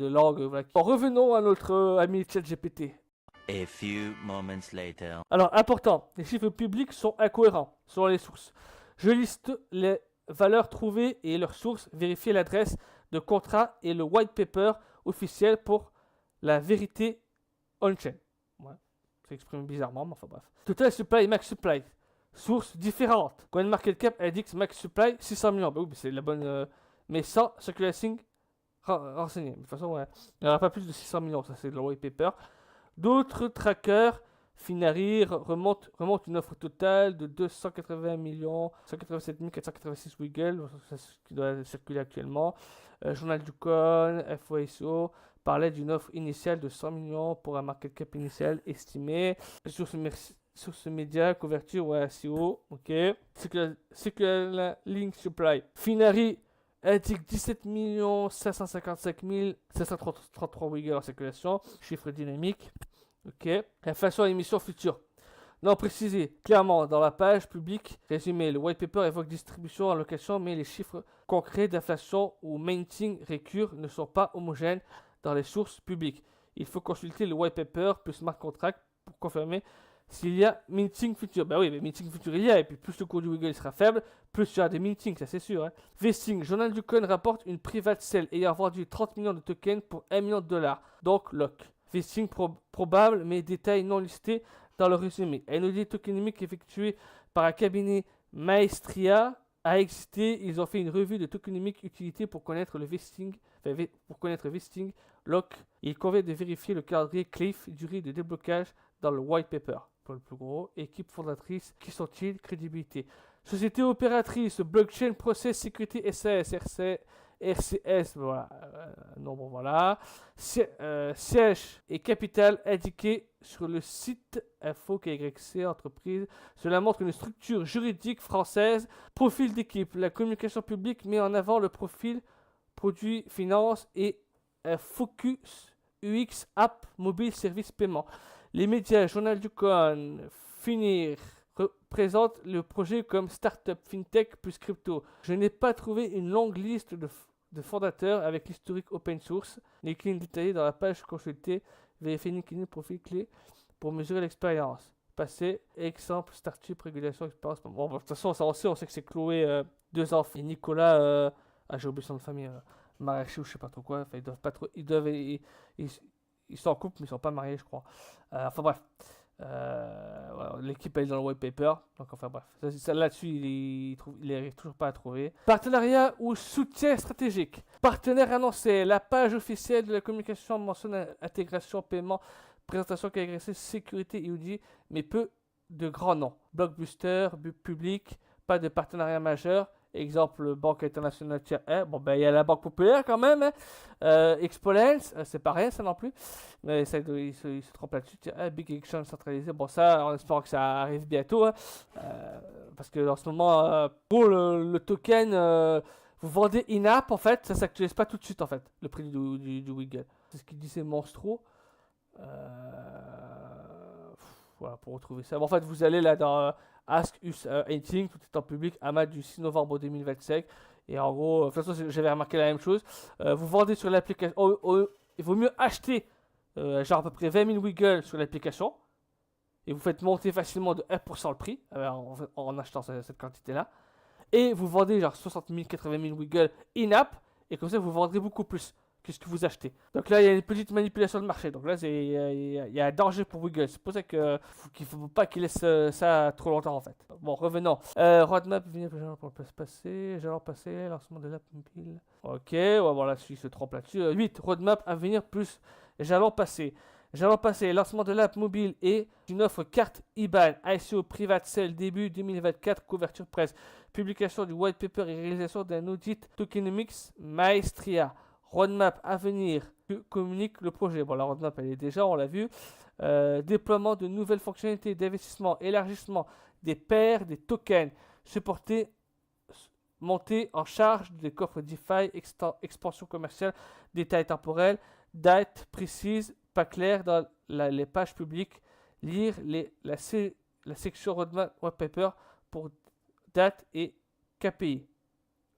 langue. Voilà. Bon, revenons à notre ami ChatGPT. A few moments later. Alors, important, les chiffres publics sont incohérents selon les sources. Je liste les valeurs trouvées et leurs sources, vérifier l'adresse de contrat et le white paper officiel pour la vérité on-chain. Ouais, c'est exprimé bizarrement, mais enfin bref. Total supply et max supply. Sources différentes. CoinMarketCap indique max supply 600 millions. Oui, c'est la bonne. Mais sans circulating renseigné. De toute façon, ouais, il n'y aura pas plus de 600 millions. Ça, c'est le white paper. D'autres trackers, Finari, remontent une offre totale de 280 187 486 Wiggle, c'est ce qui doit circuler actuellement. Journal du Coin, FOSO, parlait d'une offre initiale de 100 millions pour un market cap initial estimé. Sur ce média, couverture ou SEO, ok. Circular Link Supply. Finari indique 17 555 733 Wiggle en circulation, chiffre dynamique. Ok. Inflation et émission future. Non précisé clairement dans la page publique. Résumé, le white paper évoque distribution, allocation, mais les chiffres concrets d'inflation ou minting récurrent ne sont pas homogènes dans les sources publiques. Il faut consulter le white paper plus smart contract pour confirmer s'il y a minting future. Ben oui, mais minting future il y a, et puis plus le cours du Wiggle sera faible, plus il y aura des mintings, ça c'est sûr. Hein. Vesting, Journal du Coin rapporte une private sale ayant vendu 30 millions de tokens pour $1 million, donc lock. Vesting probable, mais détails non listés dans le résumé. Un audit tokenomique effectué par un cabinet Maestria a existé. Ils ont fait une revue de tokenomique utilité pour connaître le vesting, lock. Il convient de vérifier le calendrier Cliff, durée de déblocage dans le white paper. pas le plus gros. Équipe fondatrice, qui sont-ils? Crédibilité. Société opératrice, blockchain, process, sécurité, SAS, RCS, voilà. Nombre, voilà. Siège et capital indiqué sur le site InfoKYC entreprise. Cela montre une structure juridique française. Profil d'équipe. La communication publique met en avant le profil produit, finance et focus UX, app, mobile, service, paiement. Les médias, Journal du Coin, Finir, présente le projet comme startup, fintech plus crypto. Je n'ai pas trouvé une longue liste de fondateurs avec l'historique open source. Les lignes détaillées dans la page consultée. Vérifier LinkedIn, profil clé pour mesurer l'expérience. Passé, exemple, startup, régulation, expérience. Bon, de toute façon, ça on sait que c'est Chloé, 2 enfants. Et Nicolas, j'ai oublié son nom de famille, maraîcher ou je sais pas trop quoi. Enfin, ils doivent pas trop. Ils sont en couple, mais ils sont pas mariés, je crois. Enfin bref. Voilà, l'équipe est dans le white paper. Donc enfin bref. Là-dessus, il n'arrive toujours pas à trouver. Partenariat ou soutien stratégique. Partenaire annoncé. La page officielle de la communication mentionne intégration, paiement, présentation KYC, sécurité IOD, mais peu de grands noms. Blockbuster, public, pas de partenariat majeur. Exemple, Banque internationale tiers 1. Bon, ben, il y a la Banque populaire quand même. Hein. Expolens, c'est pas rien ça non plus. Mais ça, il se trompe là-dessus. Tiers 1, Big Exchange centralisé. Bon, ça, en espérant que ça arrive bientôt. Hein. Parce que en ce moment, pour le token, vous vendez in-app en fait. Ça s'actualise pas tout de suite en fait. Le prix du Wiggle. C'est ce qu'il disait Monstro. Voilà, pour retrouver ça. Bon, en fait, vous allez là dans. Ask Us Anything, tout est en public, AMA du 6 novembre 2025. Et en gros, de toute façon, j'avais remarqué la même chose. Vous vendez sur l'application. Il vaut mieux acheter genre à peu près 20 000 Wiggle sur l'application. Et vous faites monter facilement de 1% le prix en achetant cette quantité-là. Et vous vendez genre 60 000, 80 000 Wiggle in-app. Et comme ça, vous vendrez beaucoup plus que ce que vous achetez. Donc là, il y a une petite manipulation de marché. Donc là, il y a un danger pour Wiggle. C'est pour ça qu'il ne faut pas qu'ils laissent ça trop longtemps en fait. Bon, revenons. Roadmap, venir pour le passer. Jalon passé, lancement de l'app mobile. Ok, on va voir là-dessus, il se trompe là-dessus. 8. Roadmap à venir plus jalon passé. Jalon passé, lancement de l'app mobile et une offre carte IBAN, ICO Private Sale début 2024, couverture presse, publication du white paper et réalisation d'un audit tokenomics Maestria. Roadmap à venir, communique le projet. Bon, la roadmap, elle est déjà, on l'a vu. Déploiement de nouvelles fonctionnalités d'investissement, élargissement des paires, des tokens, supporter, monter en charge des coffres DeFi, expansion commerciale, détails temporels, date précise, pas clair dans les pages publiques, lire la section roadmap white paper pour date et KPI.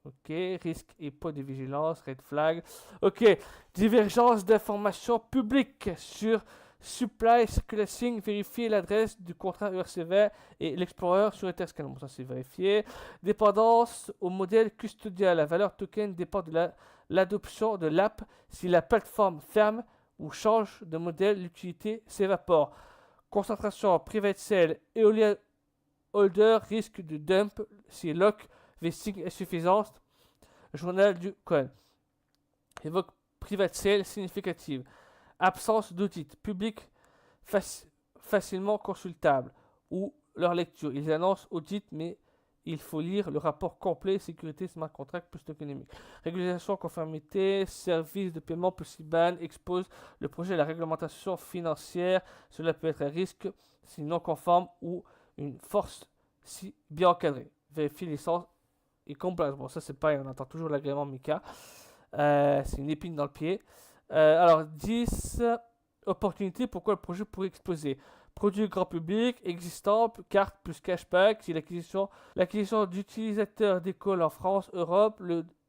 Ok, risque et pas de vigilance, red flag. Ok, divergence d'informations publiques sur supply circulating, vérifier l'adresse du contrat ERC20 et l'Explorer sur Etherscan. Bon, ça c'est vérifié. Dépendance au modèle custodial. La valeur token dépend de l'adoption de l'app. Si la plateforme ferme ou change de modèle, l'utilité s'évapore. Concentration private sale, Eolian holder, risque de dump si lock vesting insuffisance. Journal du Coin. Évoque private sale significative. Absence d'audit. Public facilement consultable. Ou leur lecture. Ils annoncent audit, mais il faut lire le rapport complet. Sécurité, smart contract, plus économique. Régulation, conformité, service de paiement plus IBAN expose le projet à la réglementation financière. Cela peut être un risque si non conforme ou une force si bien encadrée. Vérifier licence et compliance. Bon, ça c'est pareil, on entend toujours l'agrément MICA. C'est une épine dans le pied. Alors, 10 opportunités pourquoi le projet pourrait exploser. Produit grand public, existant, carte plus cashback. Si l'acquisition d'utilisateurs décolle en France, Europe,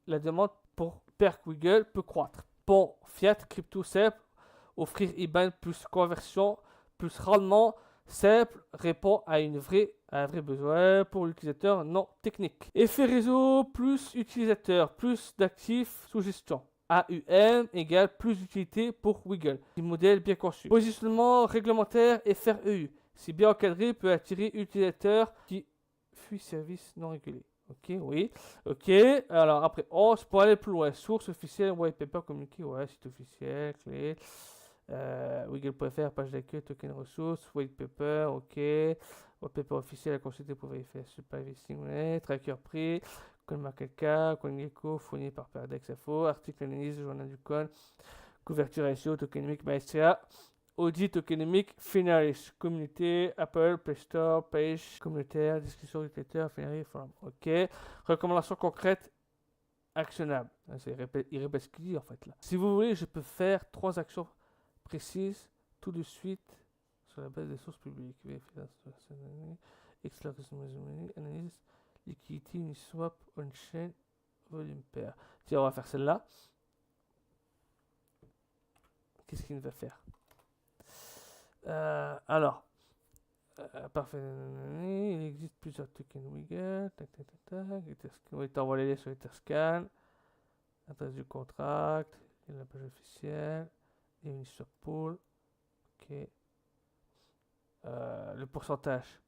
la demande pour Perk Wiggle peut croître. Bon, fiat, crypto simple, offrir IBAN plus conversion, plus rendement simple, répond à un vrai besoin pour l'utilisateur non technique. Effet réseau plus utilisateur, plus d'actifs sous gestion. AUM égale plus d'utilité pour Wiggle. Un modèle bien conçu. Positionnement réglementaire FREU. Si bien encadré, peut attirer utilisateurs qui fuient services non régulés. Ok, oui. Ok. Alors après 11, pour aller plus loin. Source officielle, white paper communiqué. Ouais, site officiel, clé. Wiggle.fr, page d'accueil, token ressources, white paper, ok. White paper officiel à consulter pour vérifier la supply listing, tracker prix, CoinMarketCap, CoinGecko, fourni par Paradex Info, article analyse, journal du coin, couverture SEO, tokenomic Maestria, audit tokenomic Finalis, communauté, Apple, Play Store, page communautaire, discussion utilisateur, Finalis, forum. Ok. Recommandations concrètes, actionnables. Il répète ce qu'il dit en fait là. Si vous voulez, je peux faire 3 actions précises tout de suite sur la base des sources publiques. Analyse, liquidity, Uniswap, on-chain, volume pair. Tiens, on va faire celle-là. Qu'est-ce qu'il va faire? Alors, parfait. Il existe plusieurs tokens Wiggle. Tac, tac, tac, tac. On va t'envoyer les sur Etherscan. Adresse du contract. Il y a la page officielle. Et une sur pool. Ok. Le pourcentage.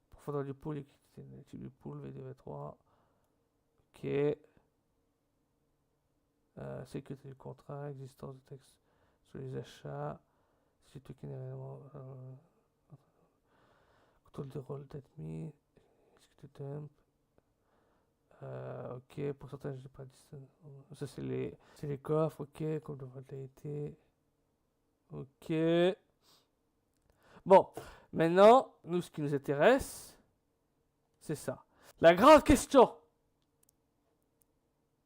Profondeur du pool, liquidité du pool, V2, V3. Ok. Sécurité du contrat, existence de texte sur les achats. Si tout qui est réellement. Contrôle de rôle d'admin. Execute dump. Ok, pourcentage de pratique. Ça, c'est les coffres. Ok, compte de volatilité. Ok. Bon, maintenant, nous, ce qui nous intéresse, c'est ça. La grande question.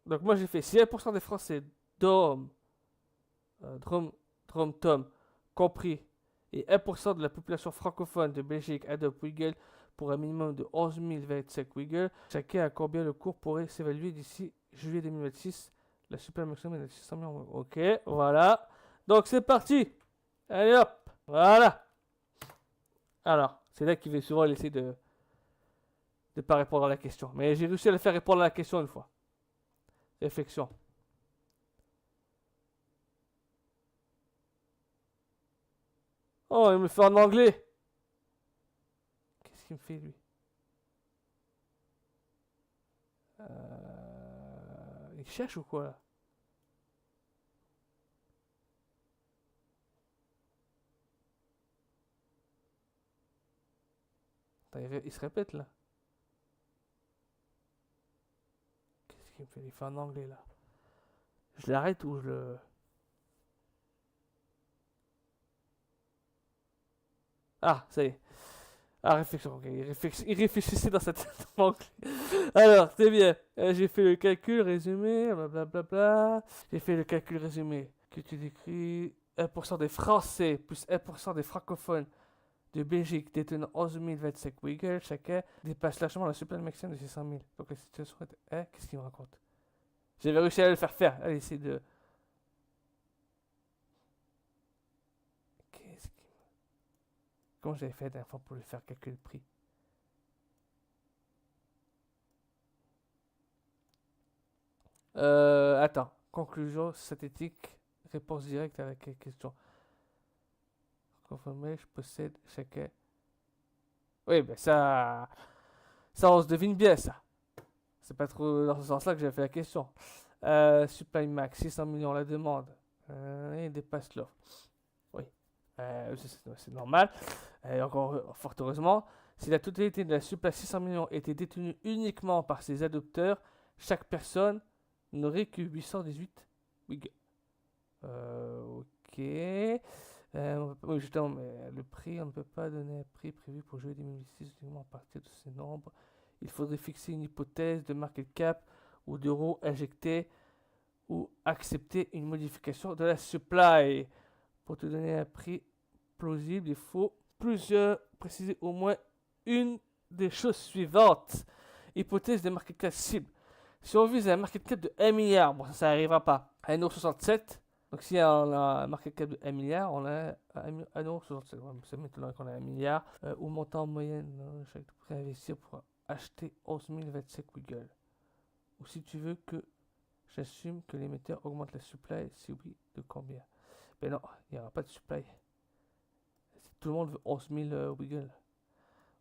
Donc, moi, j'ai fait si 1% des Français, Drom, Tom, compris, et 1% de la population francophone de Belgique adopte Wiggle pour un minimum de 11 025 Wiggle, chacun à combien le cours pourrait s'évaluer d'ici juillet 2026. La super maximum est de 600 millions. Ok, voilà. Donc, c'est parti. Allez hop, voilà. Alors, c'est là qu'il va souvent essayer de ne pas répondre à la question. Mais j'ai réussi à le faire répondre à la question une fois. Réflexion. Oh, il me fait en anglais. Qu'est-ce qu'il me fait, lui? Il cherche ou quoi, là? Attends, il se répète, là. Qu'est-ce qu'il me fait? Il fait en anglais, là. Je l'arrête ou je le... Ah, ça y est. Ah, réflexion, ok. Il réfléchissait dans sa tête en anglais. Alors, c'est bien. J'ai fait le calcul résumé, blablabla. J'ai fait le calcul résumé que tu décris. 1% des Français plus 1% des francophones de Belgique détenant 11 025 Wiggle chacun dépasse largement la supply maximum de 600 000. Donc la situation est... qu'est-ce qu'il me raconte? J'avais réussi à le faire faire. Allez, essayer de... Qu'est-ce qu'il... Comment j'avais fait la dernière fois pour lui faire calculer le prix? Attends. Conclusion synthétique. Réponse directe à la question. Confirmé, je possède chacun. Oui, ben ça... Ça, on se devine bien, ça. C'est pas trop dans ce sens-là que j'ai fait la question. Supply max, 600 millions la demande. Il dépasse l'offre. Oui. C'est normal. Encore, fort heureusement, si la totalité de la supply 600 millions était détenue uniquement par ses adopteurs, chaque personne n'aurait que 818 Wiggle. Ok. Oui, justement, mais le prix, on ne peut pas donner un prix prévu pour juillet 2026 uniquement à partir de ces nombres. Il faudrait fixer une hypothèse de market cap ou d'euros injectés ou accepter une modification de la supply. Pour te donner un prix plausible, il faut préciser au moins une des choses suivantes. Hypothèse de market cap cible. Si on vise un market cap de 1 milliard, bon ça n'arrivera pas, à 1,67€. Donc si on a un market cap de 1 milliard, on a 1,67€. C'est maintenant qu'on a 1 milliard. Ou montant moyen, chaque prêt à investir pour acheter 11 025 Wiggle. Ou si tu veux que j'assume que l'émetteur augmente la supply, si oui, de combien? Ben non, il n'y aura pas de supply. Tout le monde veut 11 000 Wiggle.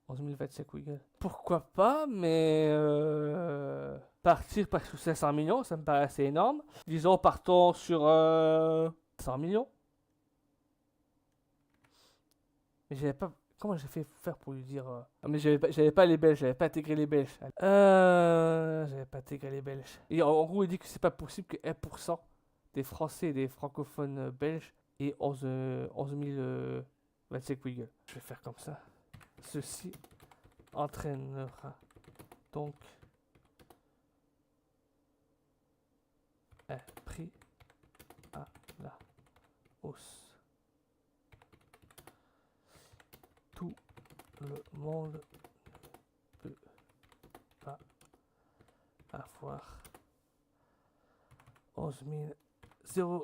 11 025 Wiggle. Pourquoi pas, mais partir sur 500 millions, ça me paraît assez énorme. Disons, partons sur 100 millions. Mais j'avais pas. Comment j'ai fait faire pour lui dire Ah, mais j'avais pas les Belges, j'avais pas intégré les Belges. J'avais pas intégré les Belges. Et en gros, il dit que c'est pas possible que 1% des Français et des francophones belges aient 11 025 Wiggles. Je vais faire comme ça. Ceci entraînera donc un prix à la hausse. Tout le monde ne peut pas avoir 11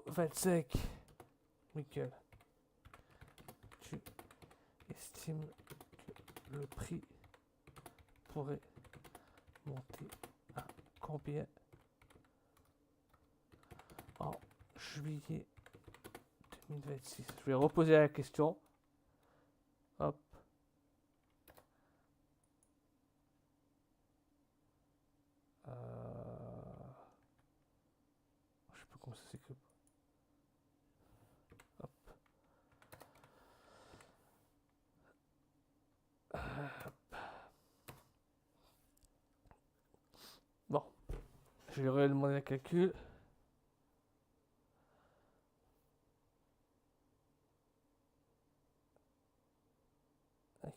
025 Wiggles. Tu estimes que le prix pourrait monter à combien en juillet 2026? Je vais reposer la question. Hop. Je sais pas comment ça s'écrit. Hop. Bon. Je vais demander un calcul.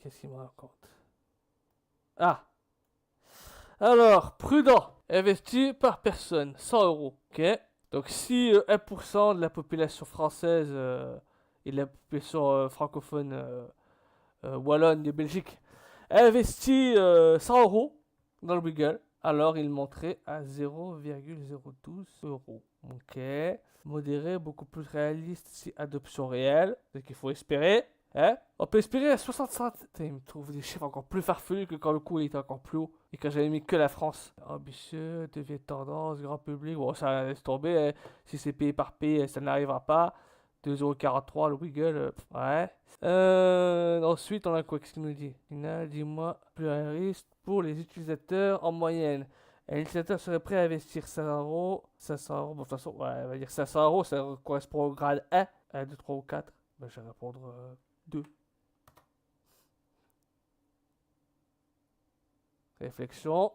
Qu'est-ce qu'il me raconte? Ah! Alors, prudent. Investi par personne, 100 euros. Ok. Donc, si 1% de la population française et de la population francophone wallonne de Belgique investit 100 euros dans le Wiggle, alors il monterait à 0,012 euros. Ok. Modéré, beaucoup plus réaliste si adoption réelle. C'est qu'il faut espérer. Hein? On peut espérer à 60 centimes. Il me trouve des chiffres encore plus farfelus que quand le coût était encore plus haut. Et quand j'avais mis que la France. Ambitieux, devient tendance, grand public. Bon, ça laisse tomber. Hein. Si c'est payé par pays, ça n'arrivera pas. 2,43 € le Wiggle. Ouais. Ensuite, on a quoi? Qu'est-ce qu'il nous dit? Dis-moi, plus réaliste pour les utilisateurs en moyenne. Un utilisateur serait prêt à investir 500 euros. 500 euros, bon, de toute façon, ouais, on va dire 500 euros, ça correspond au grade 1. 1, 2, 3 ou 4. Ben, je vais répondre 2. Réflexion.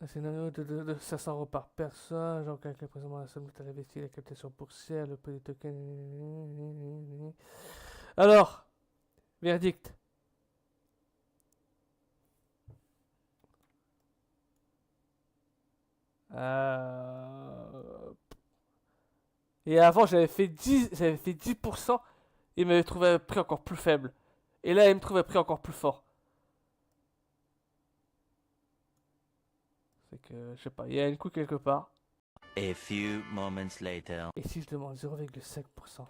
Un scénario de 500 euros par personne. Genre, quelqu'un présentement la somme que tu as investi, la captation boursière, le prix des tokens. Alors, verdict. Et avant, j'avais fait 10%. Il m'avait trouvé un prix encore plus faible. Et là, il me trouve un prix encore plus fort. C'est que, je sais pas, il y a une coup quelque part. A few moments later. Et si je demande 0,5%?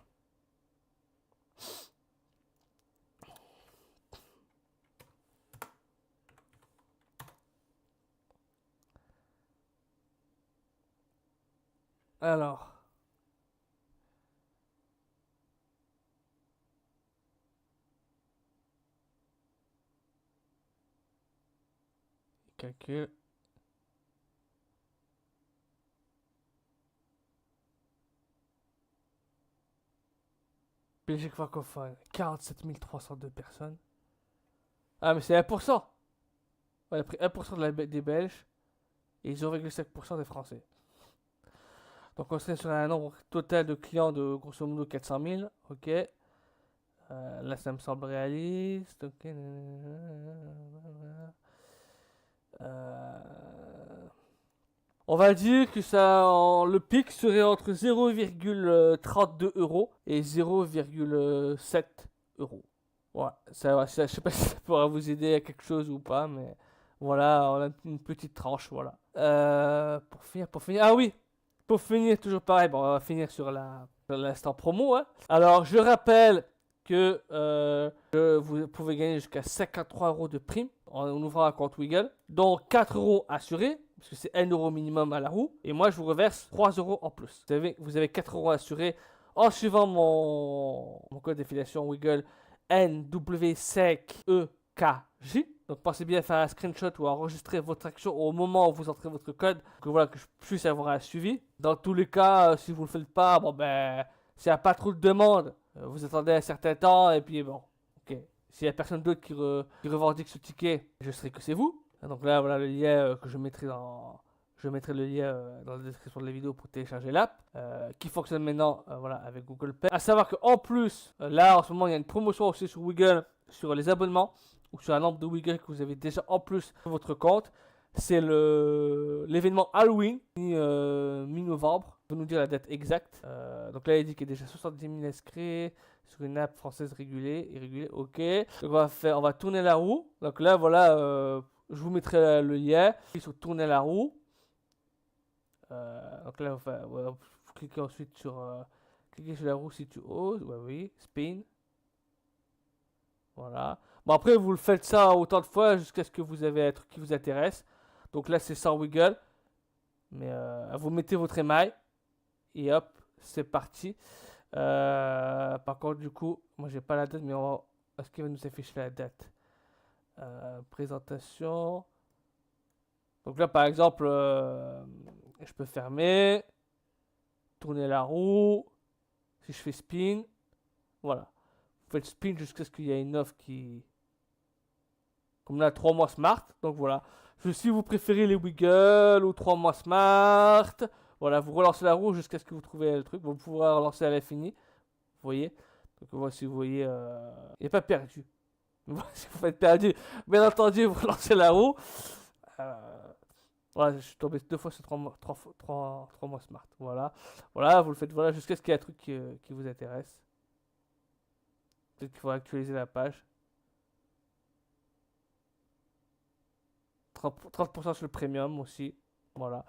Alors. Calcul. Belgique francophone, 47 302 personnes. Ah, mais c'est 1%. On a pris 1% des Belges et 0,5% des Français. Donc on serait sur un nombre total de clients de grosso modo 400 000. Ok. Là, ça me semble réaliste. Ok. On va dire que le pic serait entre 0,32 € et 0,7 €. Ouais, je sais pas si ça pourra vous aider à quelque chose ou pas, mais voilà, on a une petite tranche, voilà. Pour finir, ah oui, pour finir, toujours pareil, bon, on va finir sur l'instant promo. Hein. Alors, je rappelle que vous pouvez gagner jusqu'à 53 € de prime en ouvrant un compte Wiggle, dont 4 € assurés, parce que c'est 1 € minimum à la roue, et moi je vous reverse 3 € en plus. Vous avez 4 € assurés en suivant mon code d'affiliation Wiggle NW5EKJ. Donc pensez bien à faire un screenshot ou à enregistrer votre action au moment où vous entrez votre code, que voilà, que je puisse avoir un suivi. Dans tous les cas, si vous ne le faites pas, bon ben S'il n'y a pas trop de demandes, vous attendez un certain temps et puis bon, ok. S'il n'y a personne d'autre qui revendique ce ticket, je serai que c'est vous. Donc là, voilà le lien que je mettrai dans... Je mettrai le lien dans la description de la vidéo pour télécharger l'app qui fonctionne maintenant voilà, avec Google Pay. A savoir qu'en plus, là en ce moment, il y a une promotion aussi sur Wiggle sur les abonnements ou sur un nombre de Wiggle que vous avez déjà en plus sur votre compte. C'est l'événement Halloween mi-novembre. Je vais nous dire la date exacte. Donc là, il dit qu'il y a déjà 70 000 inscrits sur une app française régulée. Ok. Donc on va tourner la roue. Donc là, voilà, je vous mettrai le lien sur tourner la roue. Donc là, vous cliquez ensuite sur la roue si tu oses. Ouais, oui, spin. Voilà. Bon, après, vous le faites ça autant de fois jusqu'à ce que vous avez un truc qui vous intéresse. Donc là, c'est sans wiggle. Mais vous mettez votre émail. Et hop, c'est parti. Par contre, du coup, moi, j'ai pas la date, mais est-ce qu'il va nous afficher la date? Présentation. Donc là, par exemple, je peux fermer, tourner la roue. Si je fais spin, voilà. Vous faites spin jusqu'à ce qu'il y ait une offre qui... Comme là, 3 mois smart. Donc voilà. Si vous préférez les wiggle ou 3 mois smart, voilà, vous relancez la roue jusqu'à ce que vous trouviez le truc. Vous pourrez relancer à l'infini. Vous voyez? Donc voilà, si vous voyez, il n'est pas perdu. Si vous faites perdu, bien entendu, vous relancez la roue. Voilà, je suis tombé 2 fois sur 3 mois smart. Voilà. Voilà, vous le faites voilà, jusqu'à ce qu'il y ait un truc qui vous intéresse. Peut-être qu'il faut actualiser la page. 30% sur le premium aussi. Voilà.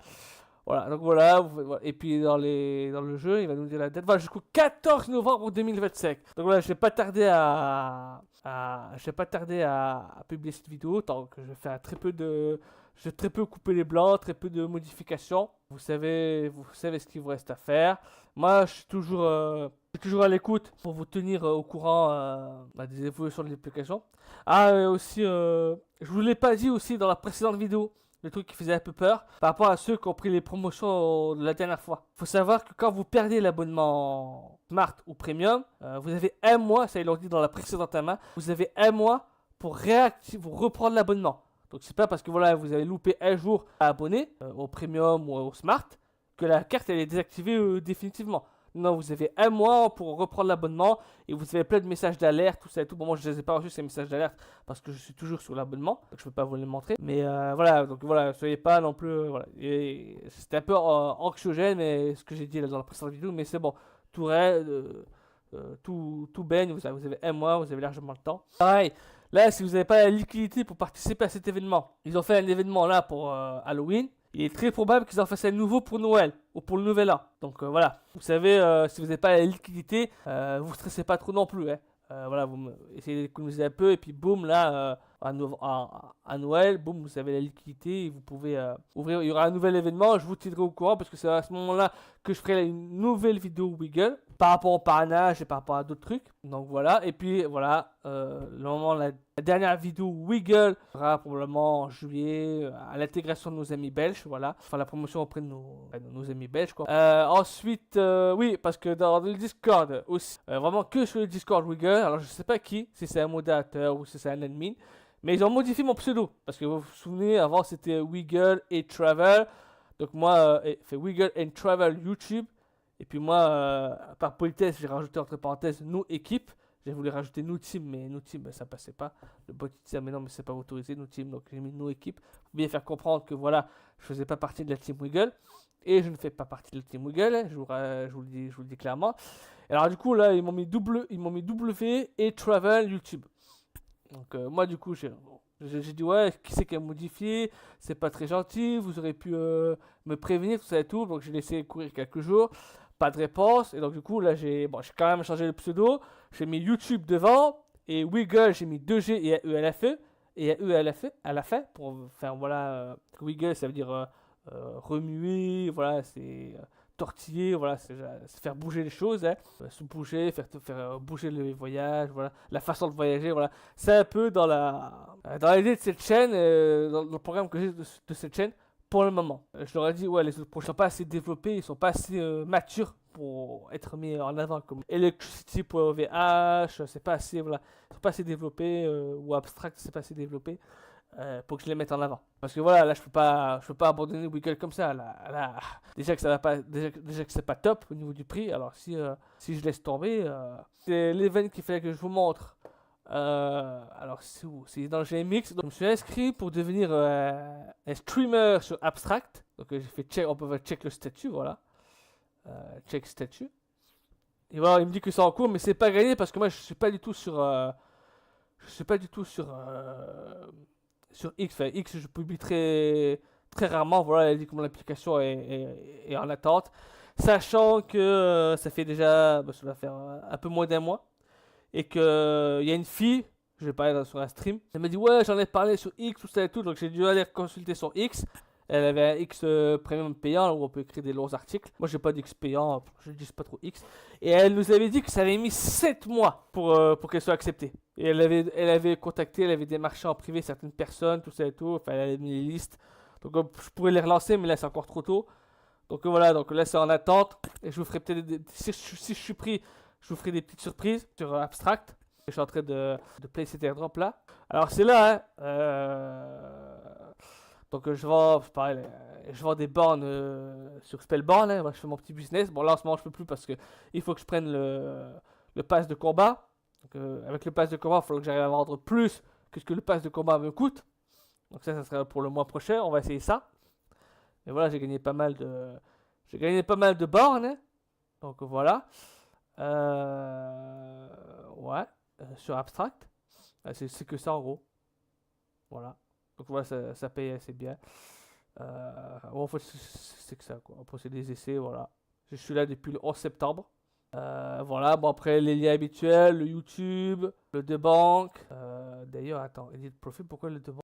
Voilà, donc voilà, et puis dans le jeu, il va nous dire la date. Voilà, jusqu'au 14 novembre 2025. Donc voilà, je vais pas tarder à publier cette vidéo, tant que je vais faire je vais très peu couper les blancs, très peu de modifications. Vous savez ce qu'il vous reste à faire. Moi, je suis toujours à l'écoute pour vous tenir au courant des évolutions de l'application. Ah, aussi, je vous l'ai pas dit aussi dans la précédente vidéo. Le truc qui faisait un peu peur par rapport à ceux qui ont pris les promotions de la dernière fois. Il faut savoir que quand vous perdez l'abonnement Smart ou Premium, vous avez un mois, ça ils l'ont dit dans la précédente main, vous avez un mois pour reprendre l'abonnement. Donc c'est pas parce que voilà, vous avez loupé un jour à abonner au Premium ou au Smart que la carte elle est désactivée définitivement. Non, vous avez un mois pour reprendre l'abonnement et vous avez plein de messages d'alerte, tout ça et tout. Bon, moi je les ai pas reçus ces messages d'alerte parce que je suis toujours sur l'abonnement, donc je peux pas vous les montrer. Mais voilà, donc voilà, soyez pas non plus. Voilà. C'était un peu anxiogène, mais ce que j'ai dit là dans la précédente vidéo, mais c'est bon, tout baigne, vous avez un mois, vous avez largement le temps. Pareil, là, si vous n'avez pas la liquidité pour participer à cet événement, ils ont fait un événement là pour Halloween. Il est très probable qu'ils en fassent un nouveau pour Noël ou pour le Nouvel An. Donc voilà, vous savez, si vous n'avez pas la liquidité, vous stressez pas trop non plus. Hein. Voilà, vous essayez d'économiser un peu et puis boum, là, à Noël, boum, vous avez la liquidité et vous pouvez ouvrir. Il y aura un nouvel événement, je vous tiendrai au courant parce que c'est à ce moment-là que je ferai une nouvelle vidéo Wiggle par rapport au parrainage et par rapport à d'autres trucs. Donc voilà, et puis voilà, la dernière vidéo Wiggle sera probablement en juillet à l'intégration de nos amis belges. Voilà, enfin la promotion auprès de nos amis belges. Quoi. Ensuite, oui, parce que dans le Discord aussi, vraiment que sur le Discord Wiggle, alors je sais pas qui, si c'est un modérateur ou si c'est un admin. Mais ils ont modifié mon pseudo. Parce que vous vous souvenez, avant c'était Wiggle et Travel. Donc moi, fait Wiggle and Travel YouTube. Et puis moi, par politesse, j'ai rajouté entre parenthèses nous équipe. J'ai voulu rajouter nous team, mais nous team, ça passait pas. Le bot disait, mais non, mais c'est pas autorisé, nous team. Donc j'ai mis nous équipe. Pour bien faire comprendre que voilà, je faisais pas partie de la team Wiggle. Et je ne fais pas partie de la team Wiggle. Je vous le dis clairement. Et alors du coup, là, ils m'ont mis W et Travel YouTube. Donc moi du coup j'ai dit ouais, qui c'est qui a modifié, c'est pas très gentil, vous aurez pu me prévenir, tout ça et tout. Donc j'ai laissé courir quelques jours, pas de réponse. Et donc du coup là j'ai quand même changé le pseudo, j'ai mis YouTube devant et Wiggle j'ai mis 2G et un ELFE et un ELFE à la fin pour faire voilà, Wiggle ça veut dire remuer, voilà c'est tortiller, voilà, c'est faire bouger les choses, hein. Se bouger, faire bouger les voyages, voilà, la façon de voyager, voilà. C'est un peu dans l'idée de cette chaîne, dans le programme que j'ai de cette chaîne, pour le moment. Je leur ai dit, ouais, les autres projets sont pas assez développés, ils sont pas assez matures pour être mis en avant. Comme Electricity.ovh, c'est pas assez, voilà, ils sont pas assez développés, ou Abstract, c'est pas assez développé. Pour que je les mette en avant. Parce que voilà, là je peux pas abandonner Wiggle comme ça. Là, déjà que ça va pas, déjà que c'est pas top au niveau du prix. Alors si je laisse tomber, c'est l'event qu'il fallait que je vous montre. Alors c'est où? C'est dans le GMX. Donc je me suis inscrit pour devenir un streamer sur Abstract. Donc j'ai fait check, on peut check le statut, voilà. Check statut. Et voilà, il me dit que c'est en cours, mais c'est pas gagné parce que moi je suis pas du tout sur sur X. Enfin, X, je publie très rarement. Voilà, elle dit que mon application est en attente. Sachant que ça fait déjà, ça va faire un peu moins d'un mois. Et qu'il y a une fille, je vais parler sur un stream. Elle m'a dit, ouais, j'en ai parlé sur X, tout ça et tout. Donc j'ai dû aller consulter sur X. Elle avait un X premium payant où on peut écrire des longs articles. Moi, j'ai pas d'X payant, je ne dis pas trop X. Et elle nous avait dit que ça avait mis 7 mois pour qu'elle soit acceptée. Et elle avait contacté, elle avait démarché en privé certaines personnes, tout ça et tout. Enfin, elle avait mis les listes. Donc, je pourrais les relancer, mais là, c'est encore trop tôt. Donc, voilà, donc là, c'est en attente. Et je vous ferai peut-être, si je suis pris, je vous ferai des petites surprises sur Abstract. Je suis en train de placer cet airdrop là. Alors, c'est là, hein. Donc je vends des bornes sur Spellborn, hein. Moi, je fais mon petit business. Bon là en ce moment je peux plus parce que il faut que je prenne le pass de combat. Donc, avec le pass de combat, il faut que j'arrive à vendre plus que ce que le pass de combat me coûte. Donc ça sera pour le mois prochain. On va essayer ça. Et voilà, j'ai gagné pas mal de bornes, hein. Donc voilà. Ouais, sur Abstract. C'est que ça en gros. Voilà. Donc voilà, ça paye assez bien. En fait, c'est que ça, quoi. Après, c'est des essais, voilà. Je suis là depuis le 11 septembre. Voilà, bon, après, les liens habituels, le YouTube, le Debank. D'ailleurs, attends, Edit Profit, pourquoi le Debank?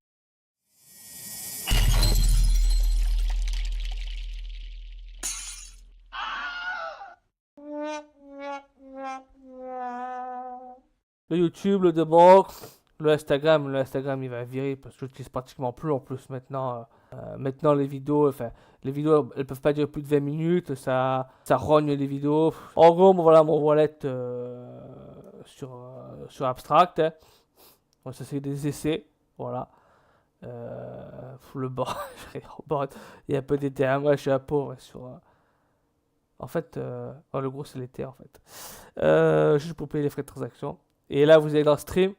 Le YouTube, le Debank. Le Instagram il va virer parce que je l'utilise pratiquement plus en plus maintenant. Maintenant les vidéos elles peuvent pas durer plus de 20 minutes, ça rogne les vidéos. En gros, voilà mon wallet sur Abstract. Hein. Bon, ça c'est des essais, voilà. Le bord, il y a un peu d'éther. Moi je suis un pauvre sur. En fait, le gros c'est l'éther en fait. Juste pour payer les frais de transaction. Et là vous allez dans le stream.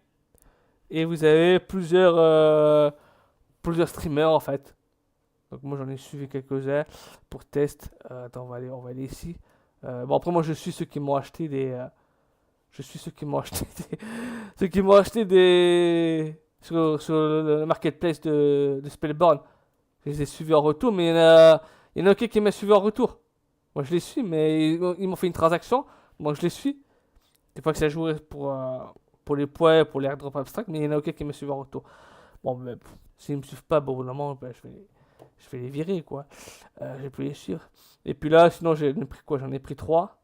Et vous avez plusieurs streamers en fait. Donc moi j'en ai suivi quelques-uns pour test. Attends, on va aller ici. Bon après moi je suis ceux qui m'ont acheté des. Je suis ceux qui m'ont acheté des. Ceux qui m'ont acheté des. Sur le marketplace de Spellborn. Je les ai suivis en retour, mais il y en a aucun qui m'a suivi en retour. Moi je les suis, mais ils m'ont fait une transaction. Donc je les suis. Des fois que ça jouerait pour les points, pour les airdrops abstracts, mais il y en a aucun qui me suivent en retour. Bon, mais s'ils ne me suivent pas, bon, au bout d'un moment, ben, je vais les virer, quoi. Je vais plus les suivre. Et puis là, sinon, j'en ai pris quoi? J'en ai pris 3.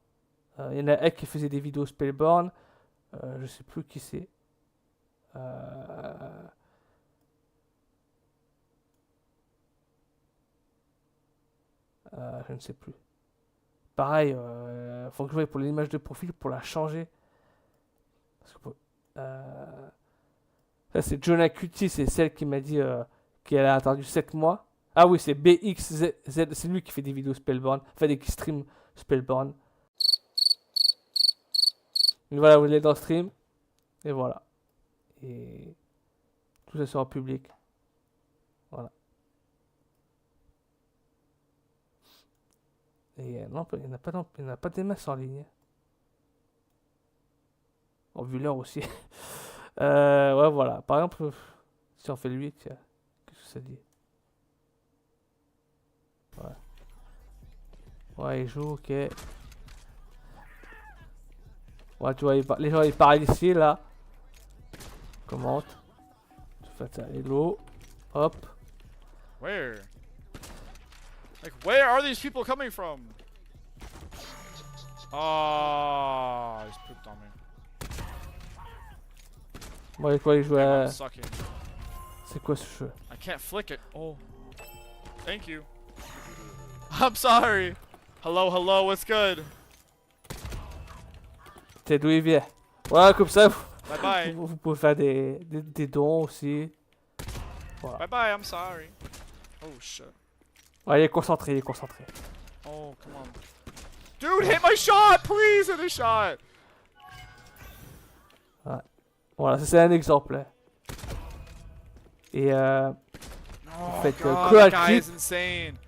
Il y en a un qui faisait des vidéos Spellborn. Je sais plus qui c'est. Je ne sais plus. Pareil, faut que je voie pour l'image de profil pour la changer. Parce que, ça, c'est Jonah Cutie, c'est celle qui m'a dit qu'elle a attendu 7 mois. Ah oui, c'est BXZ, c'est lui qui fait des vidéos Spellborn, enfin des streams Spellborn. Et voilà, vous allez dans le stream, et voilà. Et tout ça sera public. Voilà. Et non, il n'y en a pas des masses en ligne. En vu l'heure aussi. Ouais, voilà. Par exemple, si on fait le 8, qu'est-ce que ça dit? Ouais. Ouais, il joue, ok. Ouais, tu vois, les gens ils parlent ici, là. Commente. Tu fais ça, hello. Hop. Where? Like, where are these people coming from? Oh, he's pooped on me. Bon, et quoi, il joue à. I'm sucking. C'est quoi ce jeu? I can't flick it. Oh. Thank you. I'm sorry. Hello, hello, what's good? C'est d'où il vient. Voilà, comme ça, Bye bye. vous pouvez faire des dons aussi. Voilà. Bye bye, I'm sorry. Oh shit. Ouais, il est concentré, il est concentré. Oh, come on. Dude, hit my shot! Please hit a shot! Voilà, ça c'est un exemple. Hein. Et Oh Faites, god, cruel that guy clip. is insane.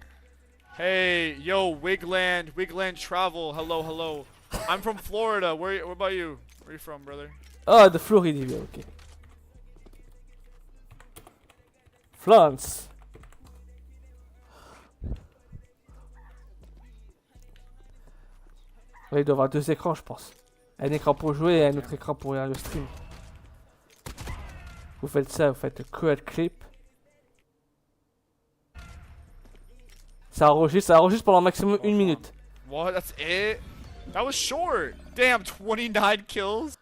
Hey, yo, Wigland Travel. Hello, hello. I'm from Florida. Where about you? Where are you from, brother? ah, de Floride, il vient, ok. Florence. Ouais, il doit y avoir 2 écrans, je pense. Un écran pour jouer et un autre écran pour regarder le stream. Vous faites ça, vous faites cruel clip. Ça enregistre pendant maximum 1 minute. What? That's it? That was short. Damn, 29 kills.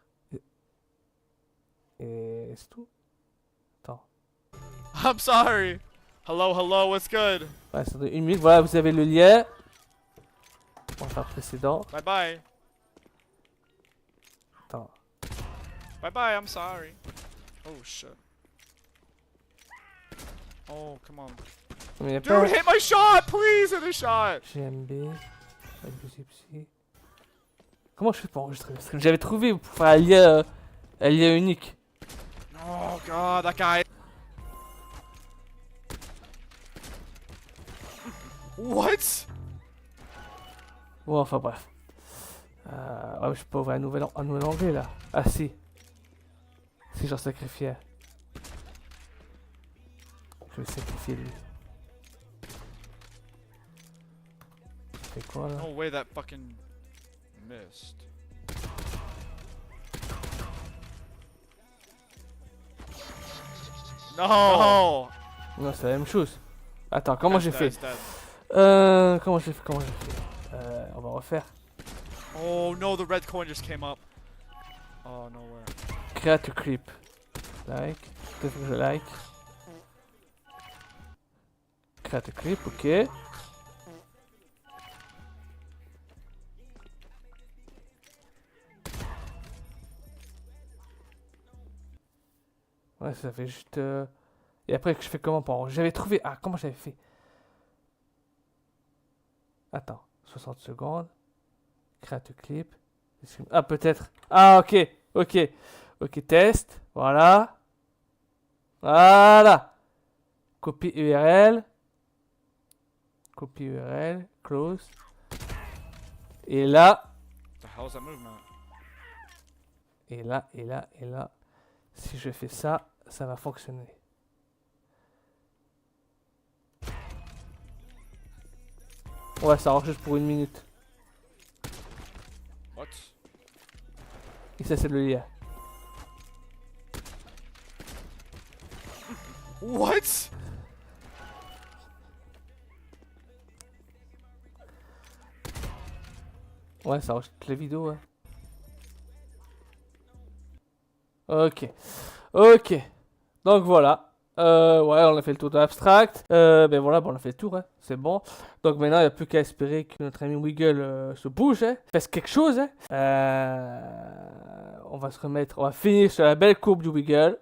Et c'est tout. Attends. I'm sorry. Hello, hello, what's good? Ouais, ça donne 1 minute. Voilà, vous avez le lien. On va faire précédent. Bye bye. Attends. Bye bye, I'm sorry. Oh shit. Oh, come on. Mais il y a pas Dude, hit my shot! Please hit a shot! GMB. WZPC. Comment je fais pour enregistrer le stream? J'avais trouvé pour faire un lien unique. Oh god, that guy. What? Bon, enfin bref. Ouais, je peux ouvrir un nouvel onglet là. Ah si. Si j'en sacrifiais. Je vais sacrifier lui. C'est quoi là? No way that fucking missed. No! Non, c'est la même chose. Attends, comment j'ai fait? He's dead. Comment j'ai fait? On va refaire. Oh no, the red coin just came up. Oh nowhere. Create a clip. Like. Peut-être que je like. Create a clip, ok. Ouais, ça fait juste... Et après, que je fais comment pour enregistrer? J'avais trouvé... Ah, comment j'avais fait? Attends. 60 secondes. Create a clip. Ah, peut-être. Ah, ok. Ok. Ok, test. Voilà. Voilà. Copie URL. Copie URL. Close. Et là. What the hell is that movement? Et là, et là, et là. Si je fais ça, ça va fonctionner. Ouais, ça enregistre pour 1 minute. What? Et ça, c'est le lien. What? Ouais, ça enregistre toutes les vidéos, hein. Ok. Ok. Donc voilà. Ouais, on a fait le tour de l'abstract. Ben voilà, bon, on a fait le tour, hein. C'est bon. Donc maintenant, il n'y a plus qu'à espérer que notre ami Wiggle se bouge, hein. Fasse quelque chose, hein. On va se remettre, on va finir sur la belle courbe du Wiggle.